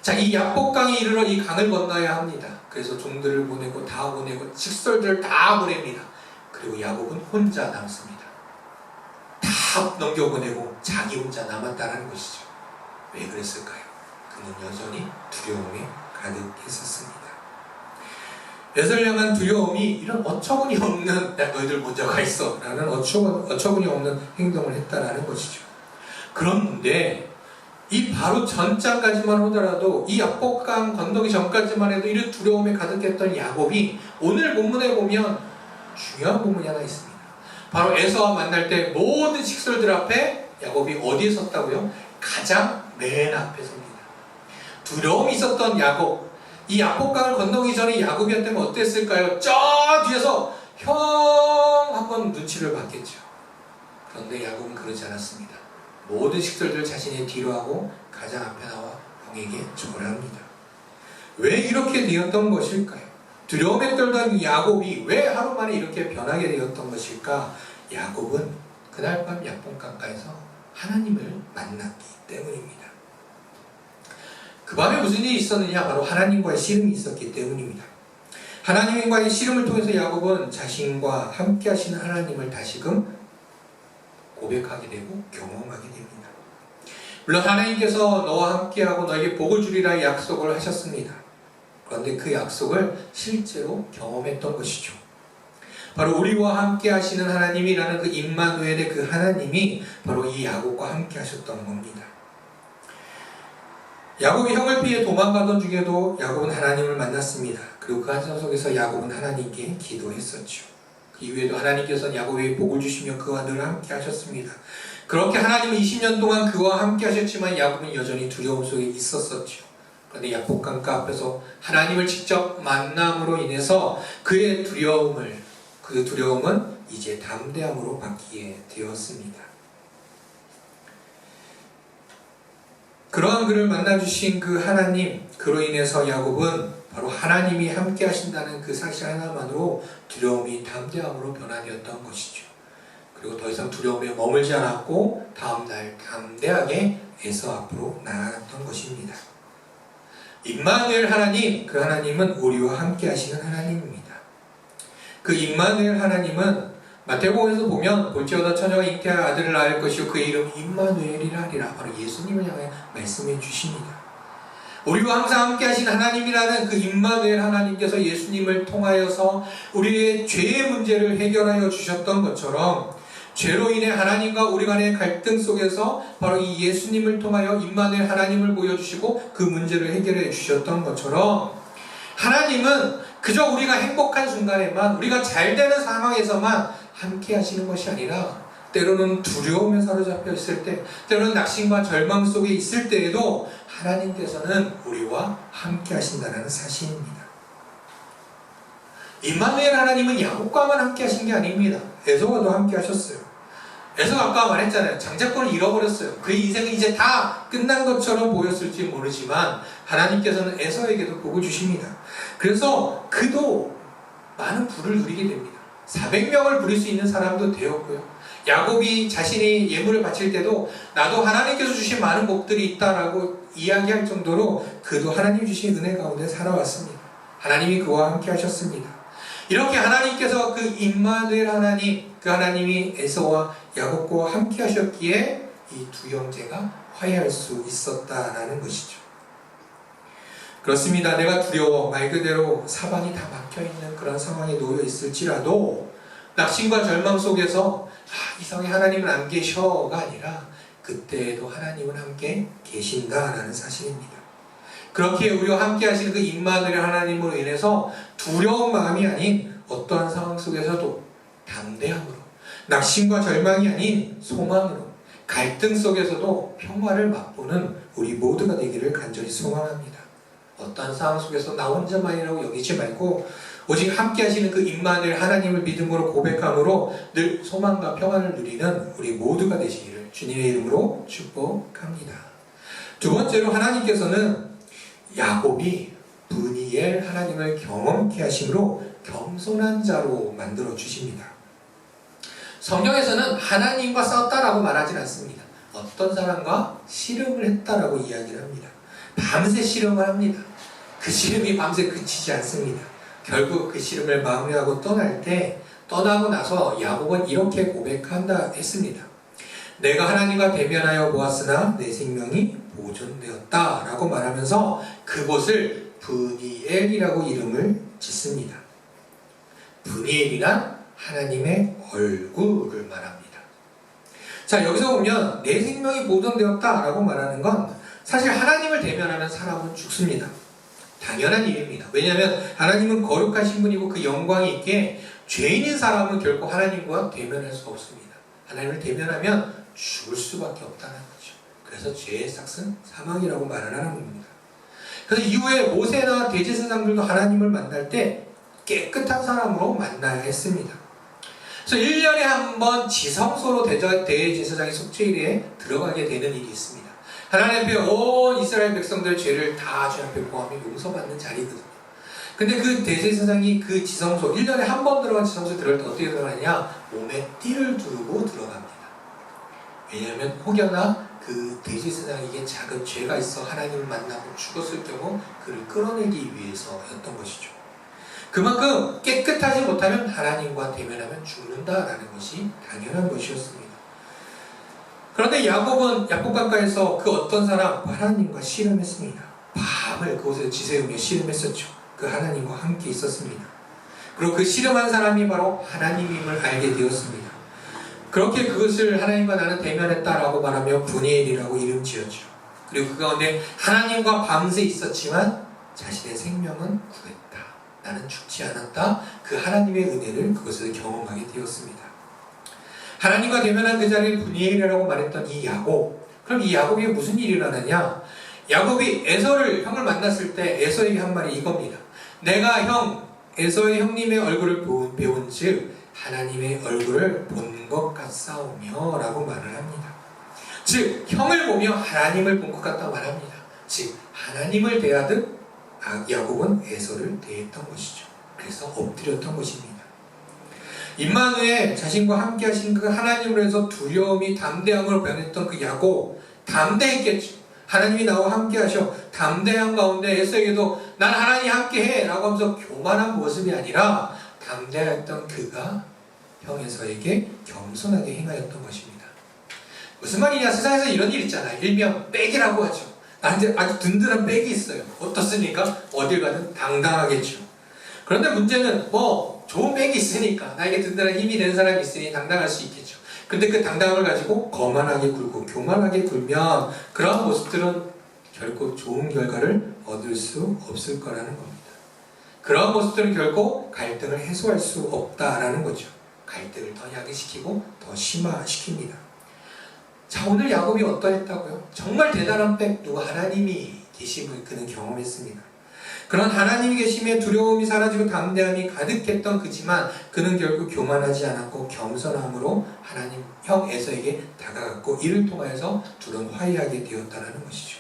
자, 이 야복강에 이르러 이 강을 건너야 합니다. 그래서 종들을 보내고 다 보내고 직설들을 다 보냅니다. 그리고 야곱은 혼자 남습니다. 다 넘겨보내고 자기 혼자 남았다는 것이죠. 왜 그랬을까요? 그는 여전히 두려움에 가득했었습니다. 에서를 향한 두려움이 이런 어처구니 없는, 야, 너희들 먼저 가 있어 라는 어처구니 없는 행동을 했다라는 것이죠. 그런데 이 바로 전장까지만 하더라도, 이 야복강 건너기 전까지만 해도 이런 두려움에 가득했던 야곱이 오늘 본문에 보면 중요한 부분이 하나 있습니다. 바로 에서와 만날 때 모든 식솔들 앞에 야곱이 어디에 섰다고요? 가장 맨 앞에 섭니다. 두려움이 있었던 야곱, 이 야복강을 건너기 전에 야곱이었다면 어땠을까요? 저 뒤에서 형 한번 눈치를 봤겠죠. 그런데 야곱은 그러지 않았습니다. 모든 식솔들을 자신의 뒤로 하고 가장 앞에 나와 형에게 절합니다. 왜 이렇게 되었던 것일까요? 두려움에 떨던 야곱이 왜 하루 만에 이렇게 변하게 되었던 것일까? 야곱은 그날 밤 야복강가에서 하나님을 만났기 때문입니다. 그 밤에 무슨 일이 있었느냐? 바로 하나님과의 씨름이 있었기 때문입니다. 하나님과의 씨름을 통해서 야곱은 자신과 함께 하시는 하나님을 다시금 고백하게 되고 경험하게 됩니다. 물론 하나님께서 너와 함께하고 너에게 복을 주리라 약속을 하셨습니다. 그런데 그 약속을 실제로 경험했던 것이죠. 바로 우리와 함께 하시는 하나님이라는 그 임마누엘의 그 하나님이 바로 이 야곱과 함께 하셨던 겁니다. 야곱이 형을 피해 도망가던 중에도 야곱은 하나님을 만났습니다. 그리고 그 한상 속에서 야곱은 하나님께 기도했었죠. 그 이후에도 하나님께서는 야곱에게 복을 주시며 그와 늘 함께 하셨습니다. 그렇게 하나님은 20년 동안 그와 함께 하셨지만 야곱은 여전히 두려움 속에 있었었죠. 그런데 야복강가 앞에서 하나님을 직접 만남으로 인해서 그 두려움은 이제 담대함으로 바뀌게 되었습니다. 그러한 그를 만나주신 그 하나님, 그로 인해서 야곱은 바로 하나님이 함께 하신다는 그 사실 하나만으로 두려움이 담대함으로 변화되었던 것이죠. 그리고 더 이상 두려움에 머물지 않았고 다음날 담대하게 에서 앞으로 나아갔던 것입니다. 임마누엘 하나님, 그 하나님은 우리와 함께 하시는 하나님입니다. 그 임마누엘 하나님은 마태복음에서 보면 볼지어다 처녀가 잉태한 아들을 낳을 것이요 그 이름 임마누엘이라 하리라. 바로 예수님을 향해 말씀해 주십니다. 우리와 항상 함께 하신 하나님이라는 그 임마누엘 하나님께서 예수님을 통하여서 우리의 죄의 문제를 해결하여 주셨던 것처럼 죄로 인해 하나님과 우리 간의 갈등 속에서 바로 이 예수님을 통하여 임마누엘 하나님을 보여주시고 그 문제를 해결해 주셨던 것처럼 하나님은 그저 우리가 행복한 순간에만, 우리가 잘 되는 상황에서만 함께 하시는 것이 아니라 때로는 두려움에 사로잡혀 있을 때, 때로는 낙심과 절망 속에 있을 때에도 하나님께서는 우리와 함께 하신다는 사실입니다. 임마누엘 하나님은 야곱과만 함께 하신 게 아닙니다. 에서와도 함께 하셨어요. 에서가 아까 말했잖아요. 장자권을 잃어버렸어요. 그의 인생은 이제 다 끝난 것처럼 보였을지 모르지만 하나님께서는 에서에게도 복을 주십니다. 그래서 그도 많은 부를 누리게 됩니다. 400명을 부릴 수 있는 사람도 되었고요. 야곱이 자신이 예물을 바칠 때도 나도 하나님께서 주신 많은 복들이 있다라고 이야기할 정도로 그도 하나님 주신 은혜 가운데 살아왔습니다. 하나님이 그와 함께 하셨습니다. 이렇게 하나님께서 그 임마누엘 하나님, 그 하나님이 에서와 야곱과 함께 하셨기에 이 두 형제가 화해할 수 있었다라는 것이죠. 그렇습니다. 내가 두려워 말 그대로 사방이 다 막혀있는 그런 상황에 놓여 있을지라도 낙심과 절망 속에서 이상하게 하나님은 안 계셔가 아니라 그때에도 하나님은 함께 계신다라는 사실입니다. 그렇게 우리와 함께 하시는 그 임마누엘 하나님으로 인해서 두려운 마음이 아닌 어떠한 상황 속에서도 담대함으로, 낙심과 절망이 아닌 소망으로, 갈등 속에서도 평화를 맛보는 우리 모두가 되기를 간절히 소망합니다. 어떠한 상황 속에서 나 혼자만이라고 여기지 말고 오직 함께 하시는 그 임마누엘 하나님을 믿음으로 고백함으로 늘 소망과 평안을 누리는 우리 모두가 되시기를 주님의 이름으로 축복합니다. 두 번째로 하나님께서는 야곱이 브니엘 하나님을 경험케 하심으로 겸손한 자로 만들어 주십니다. 성경에서는 하나님과 싸웠다라고 말하지 않습니다. 어떤 사람과 씨름을 했다라고 이야기를 합니다. 밤새 씨름을 합니다. 그 씨름이 밤새 그치지 않습니다. 결국 그 씨름을 마무리하고 떠나고 나서 야곱은 이렇게 고백한다 했습니다. 내가 하나님과 대면하여 보았으나 내 생명이 보존되었다 라고 말하면서 그곳을 브니엘이라고 이름을 짓습니다. 브니엘이란 하나님의 얼굴을 말합니다. 자, 여기서 보면 내 생명이 보존되었다 라고 말하는 건 사실 하나님을 대면하면 사람은 죽습니다. 당연한 일입니다. 왜냐하면 하나님은 거룩하신 분이고 그 영광이 있기에 죄인인 사람은 결코 하나님과 대면할 수가 없습니다. 하나님을 대면하면 죽을 수밖에 없다는 거죠. 그래서 죄의 삭은 사망이라고 말을 하는 겁니다. 그래서 이후에 모세나 대제사장들도 하나님을 만날 때 깨끗한 사람으로 만나야 했습니다. 그래서 1년에 한 번 지성소로 대제사장이 속죄일에 들어가게 되는 일이 있습니다. 하나님 앞에 온 이스라엘 백성들의 죄를 다 주 앞에 고하며 용서받는 자리거든요. 근데 그 대제사장이 그 지성소, 1년에 한 번 들어간 지성소에 들어갈 때 어떻게 들어가느냐? 몸에 띠를 두고 들어갑니다. 왜냐하면 혹여나 그 대제사장에게 작은 죄가 있어 하나님을 만나고 죽었을 경우 그를 끌어내기 위해서였던 것이죠. 그만큼 깨끗하지 못하면 하나님과 대면하면 죽는다라는 것이 당연한 것이었습니다. 그런데 야곱은 야복강가에서 그 어떤 사람 하나님과 씨름했습니다. 밤을 그곳에 지새우며 씨름했었죠. 그 하나님과 함께 있었습니다. 그리고 그 씨름한 사람이 바로 하나님임을 알게 되었습니다. 그렇게 그것을 하나님과 나는 대면했다라고 말하며 브니엘이라고 이름 지었죠. 그리고 그 가운데 하나님과 밤새 있었지만 자신의 생명은 구했다. 나는 죽지 않았다. 그 하나님의 은혜를 그것을 경험하게 되었습니다. 하나님과 대면한 그 자리를 브니엘이라고 말했던 이 야곱. 그럼 이 야곱에게 무슨 일이 일어나냐? 야곱이 에서를 형을 만났을 때 에서에게 한 말이 이겁니다. 내가 에서의 형님의 얼굴을 배운 즉 하나님의 얼굴을 본 것 같사오며 라고 말을 합니다. 즉 형을 보며 하나님을 본 것 같다 말합니다. 즉 하나님을 대하듯 야곱은 에서를 대했던 것이죠. 그래서 엎드렸던 것입니다. 임마누엘 자신과 함께 하신 그 하나님으로 해서 두려움이 담대함으로 변했던 그 야곱, 담대했겠죠. 하나님이 나와 함께 하셔. 담대한 가운데 에서에게도 난 하나님 함께 해 라고 하면서 교만한 모습이 아니라 담대했던 그가 형 에서에게 겸손하게 행하였던 것입니다. 무슨 말이냐? 세상에서 이런 일 있잖아요. 일명 백이라고 하죠. 나한테 아주 든든한 백이 있어요. 어떻습니까? 어딜 가든 당당하겠죠. 그런데 문제는 뭐 좋은 백이 있으니까, 나에게 든든한 힘이 되는 사람이 있으니 당당할 수 있겠죠. 근데 그 당당함을 가지고 거만하게 굴고 교만하게 굴면 그러한 모습들은 결코 좋은 결과를 얻을 수 없을 거라는 겁니다. 그러한 모습들은 결코 갈등을 해소할 수 없다라는 거죠. 갈등을 더 야기시키고 더 심화시킵니다. 자, 오늘 야곱이 어떠했다고요? 정말 대단한 백, 누가 하나님이 계심을 그는 경험했습니다. 그런 하나님이 계심에 두려움이 사라지고 담대함이 가득했던 그지만 그는 결국 교만하지 않았고 겸손함으로 하나님 형 에서에게 다가갔고 이를 통하여서 둘은 화해하게 되었다는 것이죠.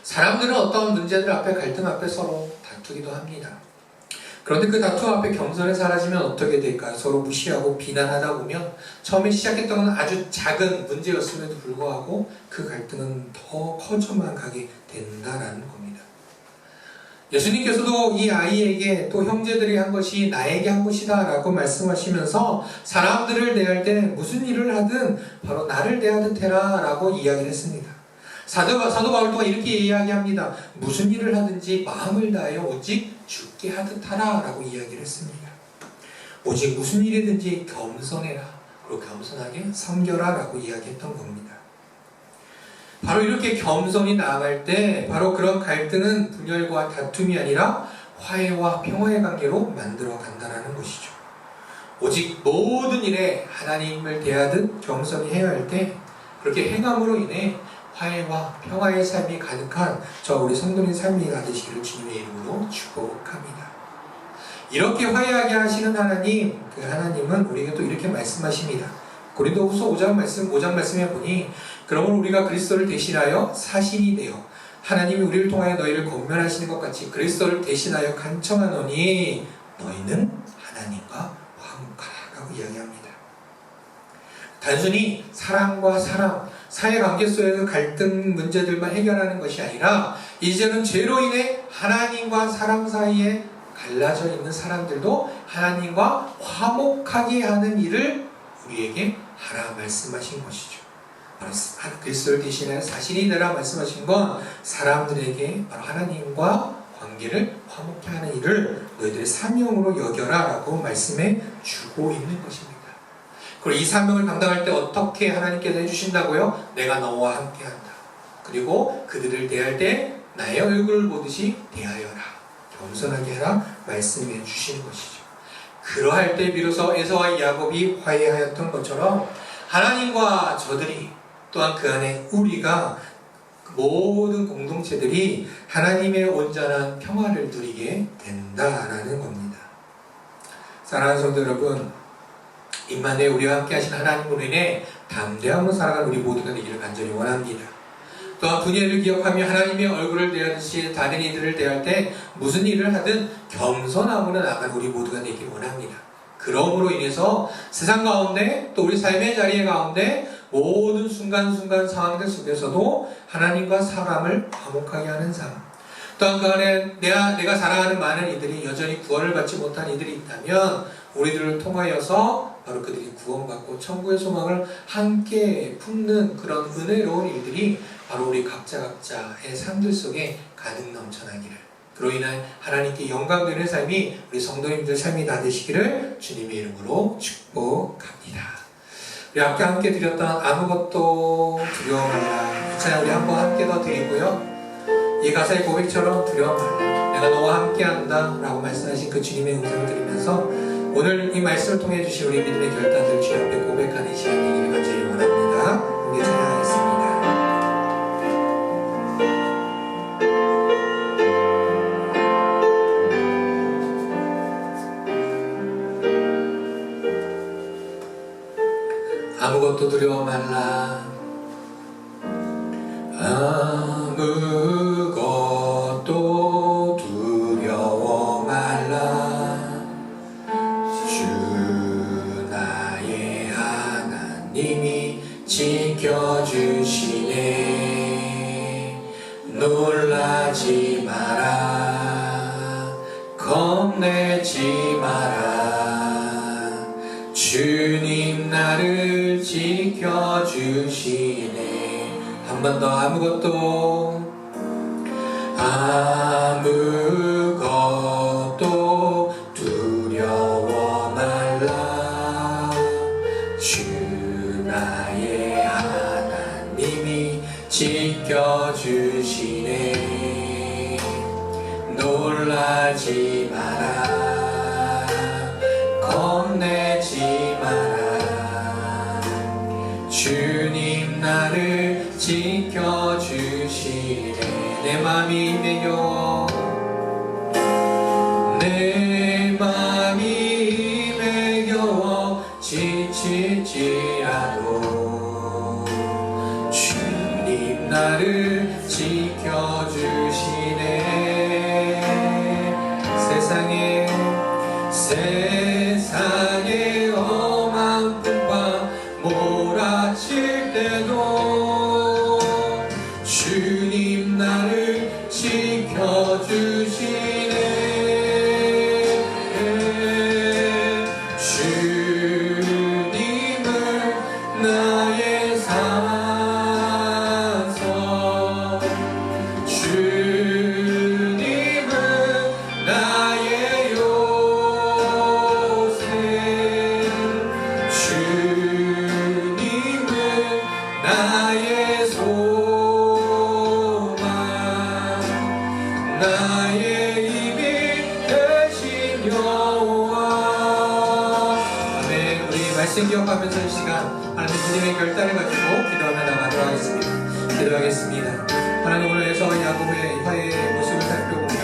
사람들은 어떤 문제들 앞에 갈등 앞에 서로 다투기도 합니다. 그런데 그 다툼 앞에 겸손에 사라지면 어떻게 될까요? 서로 무시하고 비난하다 보면 처음에 시작했던 건 아주 작은 문제였음에도 불구하고 그 갈등은 더 커져만 가게 된다라는 겁니다. 예수님께서도 이 아이에게 또 형제들이 한 것이 나에게 한 것이다 라고 말씀하시면서 사람들을 대할 때 무슨 일을 하든 바로 나를 대하듯 해라 라고 이야기를 했습니다. 사도 바울 또한 이렇게 이야기합니다. 무슨 일을 하든지 마음을 다하여 오직 주께 하듯 하라 라고 이야기를 했습니다. 오직 무슨 일이든지 겸손해라, 그리고 겸손하게 섬겨라 라고 이야기했던 겁니다. 바로 이렇게 겸손히 나아갈 때 바로 그런 갈등은 분열과 다툼이 아니라 화해와 평화의 관계로 만들어 간다는 것이죠. 오직 모든 일에 하나님을 대하듯 겸손히 해야 할 때 그렇게 행함으로 인해 화해와 평화의 삶이 가득한 저 우리 성도님 삶이 되시기를 주님의 이름으로 축복합니다. 이렇게 화해하게 하시는 하나님, 그 하나님은 우리에게 또 이렇게 말씀하십니다. 고린도후서 5장 말씀에 보니 그러므로 우리가 그리스도를 대신하여 사신이 되어 하나님이 우리를 통하여 너희를 권면하시는 것 같이 그리스도를 대신하여 간청하노니 너희는 하나님과 화목하라고 이야기합니다. 단순히 사람과 사람, 사회관계 속에서 갈등 문제들만 해결하는 것이 아니라 이제는 죄로 인해 하나님과 사람 사이에 갈라져 있는 사람들도 하나님과 화목하게 하는 일을 우리에게 하라 말씀하신 것이죠. 바로 그리스도를 대신하여 사신이 되라 말씀하신 건 사람들에게 바로 하나님과 관계를 화목케 하는 일을 너희들의 사명으로 여겨라 라고 말씀해 주고 있는 것입니다. 그리고 이 사명을 감당할 때 어떻게 하나님께서 해주신다고요? 내가 너와 함께한다. 그리고 그들을 대할 때 나의 얼굴을 보듯이 대하여라. 겸손하게 해라 말씀해 주시는 것이죠. 그러할 때 비로소 에서와 야곱이 화해하였던 것처럼 하나님과 저들이 또한 그 안에 우리가 모든 공동체들이 하나님의 온전한 평화를 누리게 된다라는 겁니다. 사랑하는 성도 여러분, 임마누엘 우리와 함께 하신 하나님으로 인해 담대함으로 살아가는 우리 모두가 되기를 간절히 원합니다. 또한 분야를 기억하며 하나님의 얼굴을 대하듯이 다른 이들을 대할 때 무슨 일을 하든 겸손함으로 나아가는 우리 모두가 되기를 원합니다. 그러므로 인해서 세상 가운데 또 우리 삶의 자리에 가운데 모든 순간순간 상황들 속에서도 하나님과 사람을 화목하게 하는 삶, 또한 그 안에 내가 사랑하는 많은 이들이 여전히 구원을 받지 못한 이들이 있다면 우리들을 통하여서 바로 그들이 구원받고 천국의 소망을 함께 품는 그런 은혜로운 일들이 바로 우리 각자의 삶들 속에 가득 넘쳐나기를, 그로 인한 하나님께 영광되는 삶이 우리 성도님들 삶이 다 되시기를 주님의 이름으로 축복합니다. 우리 아까 함께 드렸던 아무것도 두려워 말라 이 찬양 우리 한번 함께 더 드리고요, 이 가사의 고백처럼 두려워 말라 내가 너와 함께한다 라고 말씀하신 그 주님의 음성을 들으면서 오늘 이 말씀을 통해 주신 우리 믿음의 결단들 주님 앞에 고백하는 시간 되기를 간절히 원합니다. 함께 찬양하겠습니다. 아무것도 두려워 말라 아무것도 두려워 말라 주 지켜주시네. 놀라지 마라, 겁내지 마라. 주님 나를 지켜주시네. 한 번 더. 아무것도 두려워 말라. 주 나의 하나님이 지켜주시네. 놀라지 마라, 겁내지 마라. 주님 나를 지켜주시네. 내 맘이 힘에 겨워, 내 맘이 힘에 겨워 지칠지라도 주님 나를 지켜주시네. 세상에 험한 풍파 몰아칠 때도 주님 나를 지켜주시네. 주님을 나의 산성, 주님을 나의 요새, 주님을 나의 소망, 나의 힘이 되신 여호와. 아멘. 우리 말씀 기억하면서 이 시간 하나님 주님의 결단을 가지고 기도하며 나가도록 하겠습니다. 기도하겠습니다. 하나님, 오늘에서 야곱의 화해의 모습을 살펴보며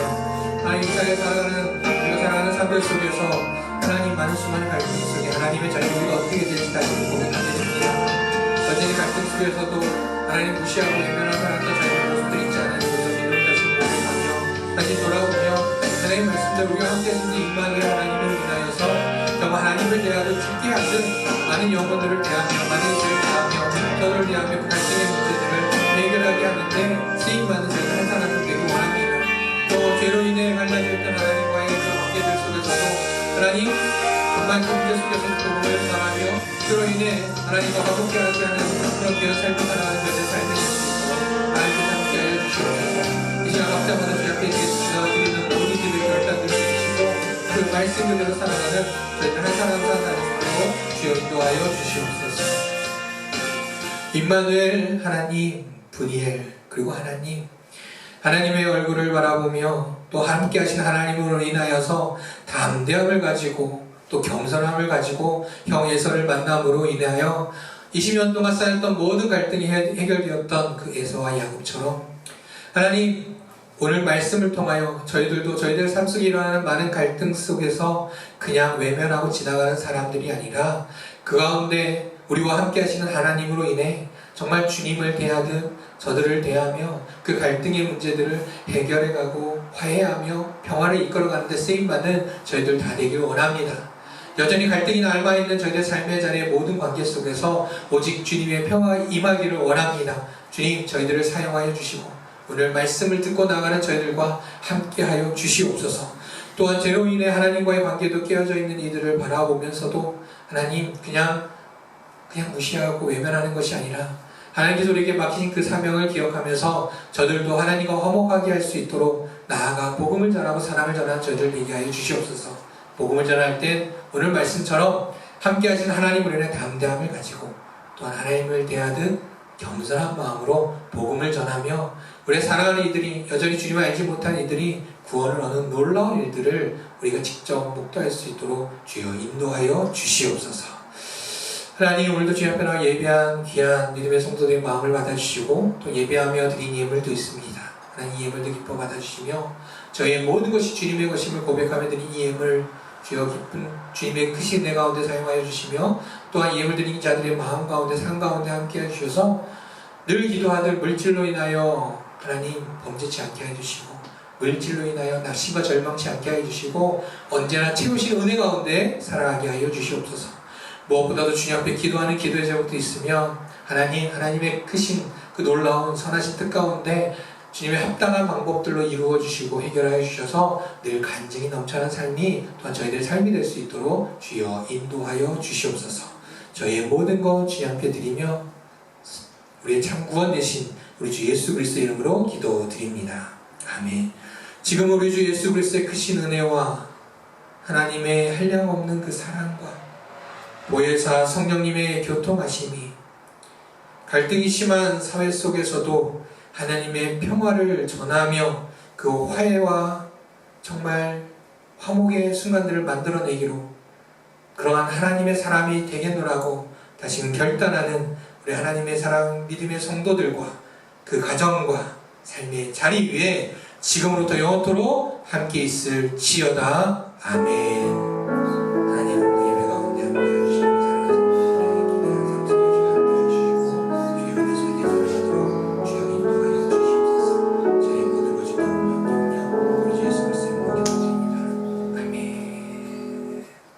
하나님 이스라엘 우리가 살아가는 삶들 속에서 하나님 많은 수많은 갈등 속에 하나님의 자녀 우리가 어떻게 될지 다시 고백하게 됩니다. 여전히 갈등 속에서도 하나님 무시하고 외면한 사람들 자녀의 모습들이 있지 않아요. 그래서 믿음을 다시 고백하며 다시 돌아오며 하나님 말씀대로 우리가 함께 했는데 임마누엘 하나님을 인하여서 정말 하나님을 대하듯 죽게 하듯 많은 영혼들을 대하며 많은 이들을 대하며 저를 대하며 그 갈등의 문제들을 해결하게 하는데 쓰임받는 저희가 한 사람들 되고 원합니다. 또 죄로 인해 갈라졌던 하나님과의 그 관계들 속에서도 하나님 정말 그 문제 속에서도 복음을 전하며 그로 인해 하나님과 화목케 하지 않은 그런 교회 삶을 살아가는 저희의 삶이 있습니다. 하나님께 함께 하여 주시옵소서. 이 시간 각자마다 주 앞에 계시며 드리는 모든 기도의 결단들을 주시고 그 말씀 그대로 살아가는 저희들 한 사람 한 사람으로 주여 인도하여 주시옵소서. 임마누엘 하나님, 분이엘, 그리고 하나님의 얼굴을 바라보며 또 함께 하신 하나님으로 인하여서 담대함을 가지고 또 겸손함을 가지고 형 에서를 만남으로 인하여 20년 동안 쌓였던 모든 갈등이 해결되었던 그 에서와 야곱처럼 하나님, 오늘 말씀을 통하여 저희들도 저희들 삶 속에 일어나는 많은 갈등 속에서 그냥 외면하고 지나가는 사람들이 아니라 그 가운데 우리와 함께 하시는 하나님으로 인해 정말 주님을 대하듯 저들을 대하며 그 갈등의 문제들을 해결해가고 화해하며 평화를 이끌어가는 데 쓰임받는 저희들 다 되기를 원합니다. 여전히 갈등이 남아있는 저희들 삶의 자리의 모든 관계 속에서 오직 주님의 평화가 임하기를 원합니다. 주님, 저희들을 사용하여 주시고 오늘 말씀을 듣고 나가는 저희들과 함께하여 주시옵소서. 또한 죄로 인해 하나님과의 관계도 깨어져 있는 이들을 바라보면서도 하나님 그냥 무시하고 외면하는 것이 아니라 하나님께서 우리에게 맡기신 그 사명을 기억하면서 저들도 하나님과 화목하게 할 수 있도록 나아가 복음을 전하고 사랑을 전하는 저희들 되게 하여 주시옵소서. 복음을 전할 땐 오늘 말씀처럼 함께 하신 하나님으로 인해 담대함을 가지고 또한 하나님을 대하듯 겸손한 마음으로 복음을 전하며 우리의 사랑하는 이들이 여전히 주님을 알지 못한 이들이 구원을 얻는 놀라운 일들을 우리가 직접 목도할 수 있도록 주여 인도하여 주시옵소서. 하나님, 오늘도 주님 앞에 나와 예배한 귀한 믿음의 성도들의 마음을 받아주시고 또 예배하며 드린 예물도 있습니다. 하나님, 이 예물도 기뻐 받아주시며 저희의 모든 것이 주님의 것임을 고백하며 드린 이 예물 주여 기쁜 주님의 크신 내 가운데 사용하여 주시며 또한 예물 드린 자들의 마음 가운데 삶 가운데 함께 해주셔서 늘 기도하듯 물질로 인하여 하나님 범죄치 않게 해주시고 물질로 인하여 낙심과 절망치 않게 해주시고 언제나 채우신 은혜 가운데 살아가게 하여 주시옵소서. 무엇보다도 주님 앞에 기도하는 기도의 제목도 있으며 하나님의 크신 그 놀라운 선하신 뜻 가운데 주님의 합당한 방법들로 이루어 주시고 해결하여 주셔서 늘 간증이 넘쳐나는 삶이 또한 저희들의 삶이 될 수 있도록 주여 인도하여 주시옵소서. 저희의 모든 것 주님 앞에 드리며 우리의 참 구원 되신 우리 주 예수 그리스도 이름으로 기도드립니다. 아멘. 지금 우리 주 예수 그리스도의 크신 은혜와 하나님의 한량없는 그 사랑과 보혜사 성령님의 교통하심이 갈등이 심한 사회 속에서도 하나님의 평화를 전하며 그 화해와 정말 화목의 순간들을 만들어내기로 그러한 하나님의 사람이 되겠노라고 다시금 결단하는 우리 하나님의 사랑 믿음의 성도들과 그 가정과 삶의 자리 위에 지금으로부터 영원토록 함께 있을지어다. 아멘.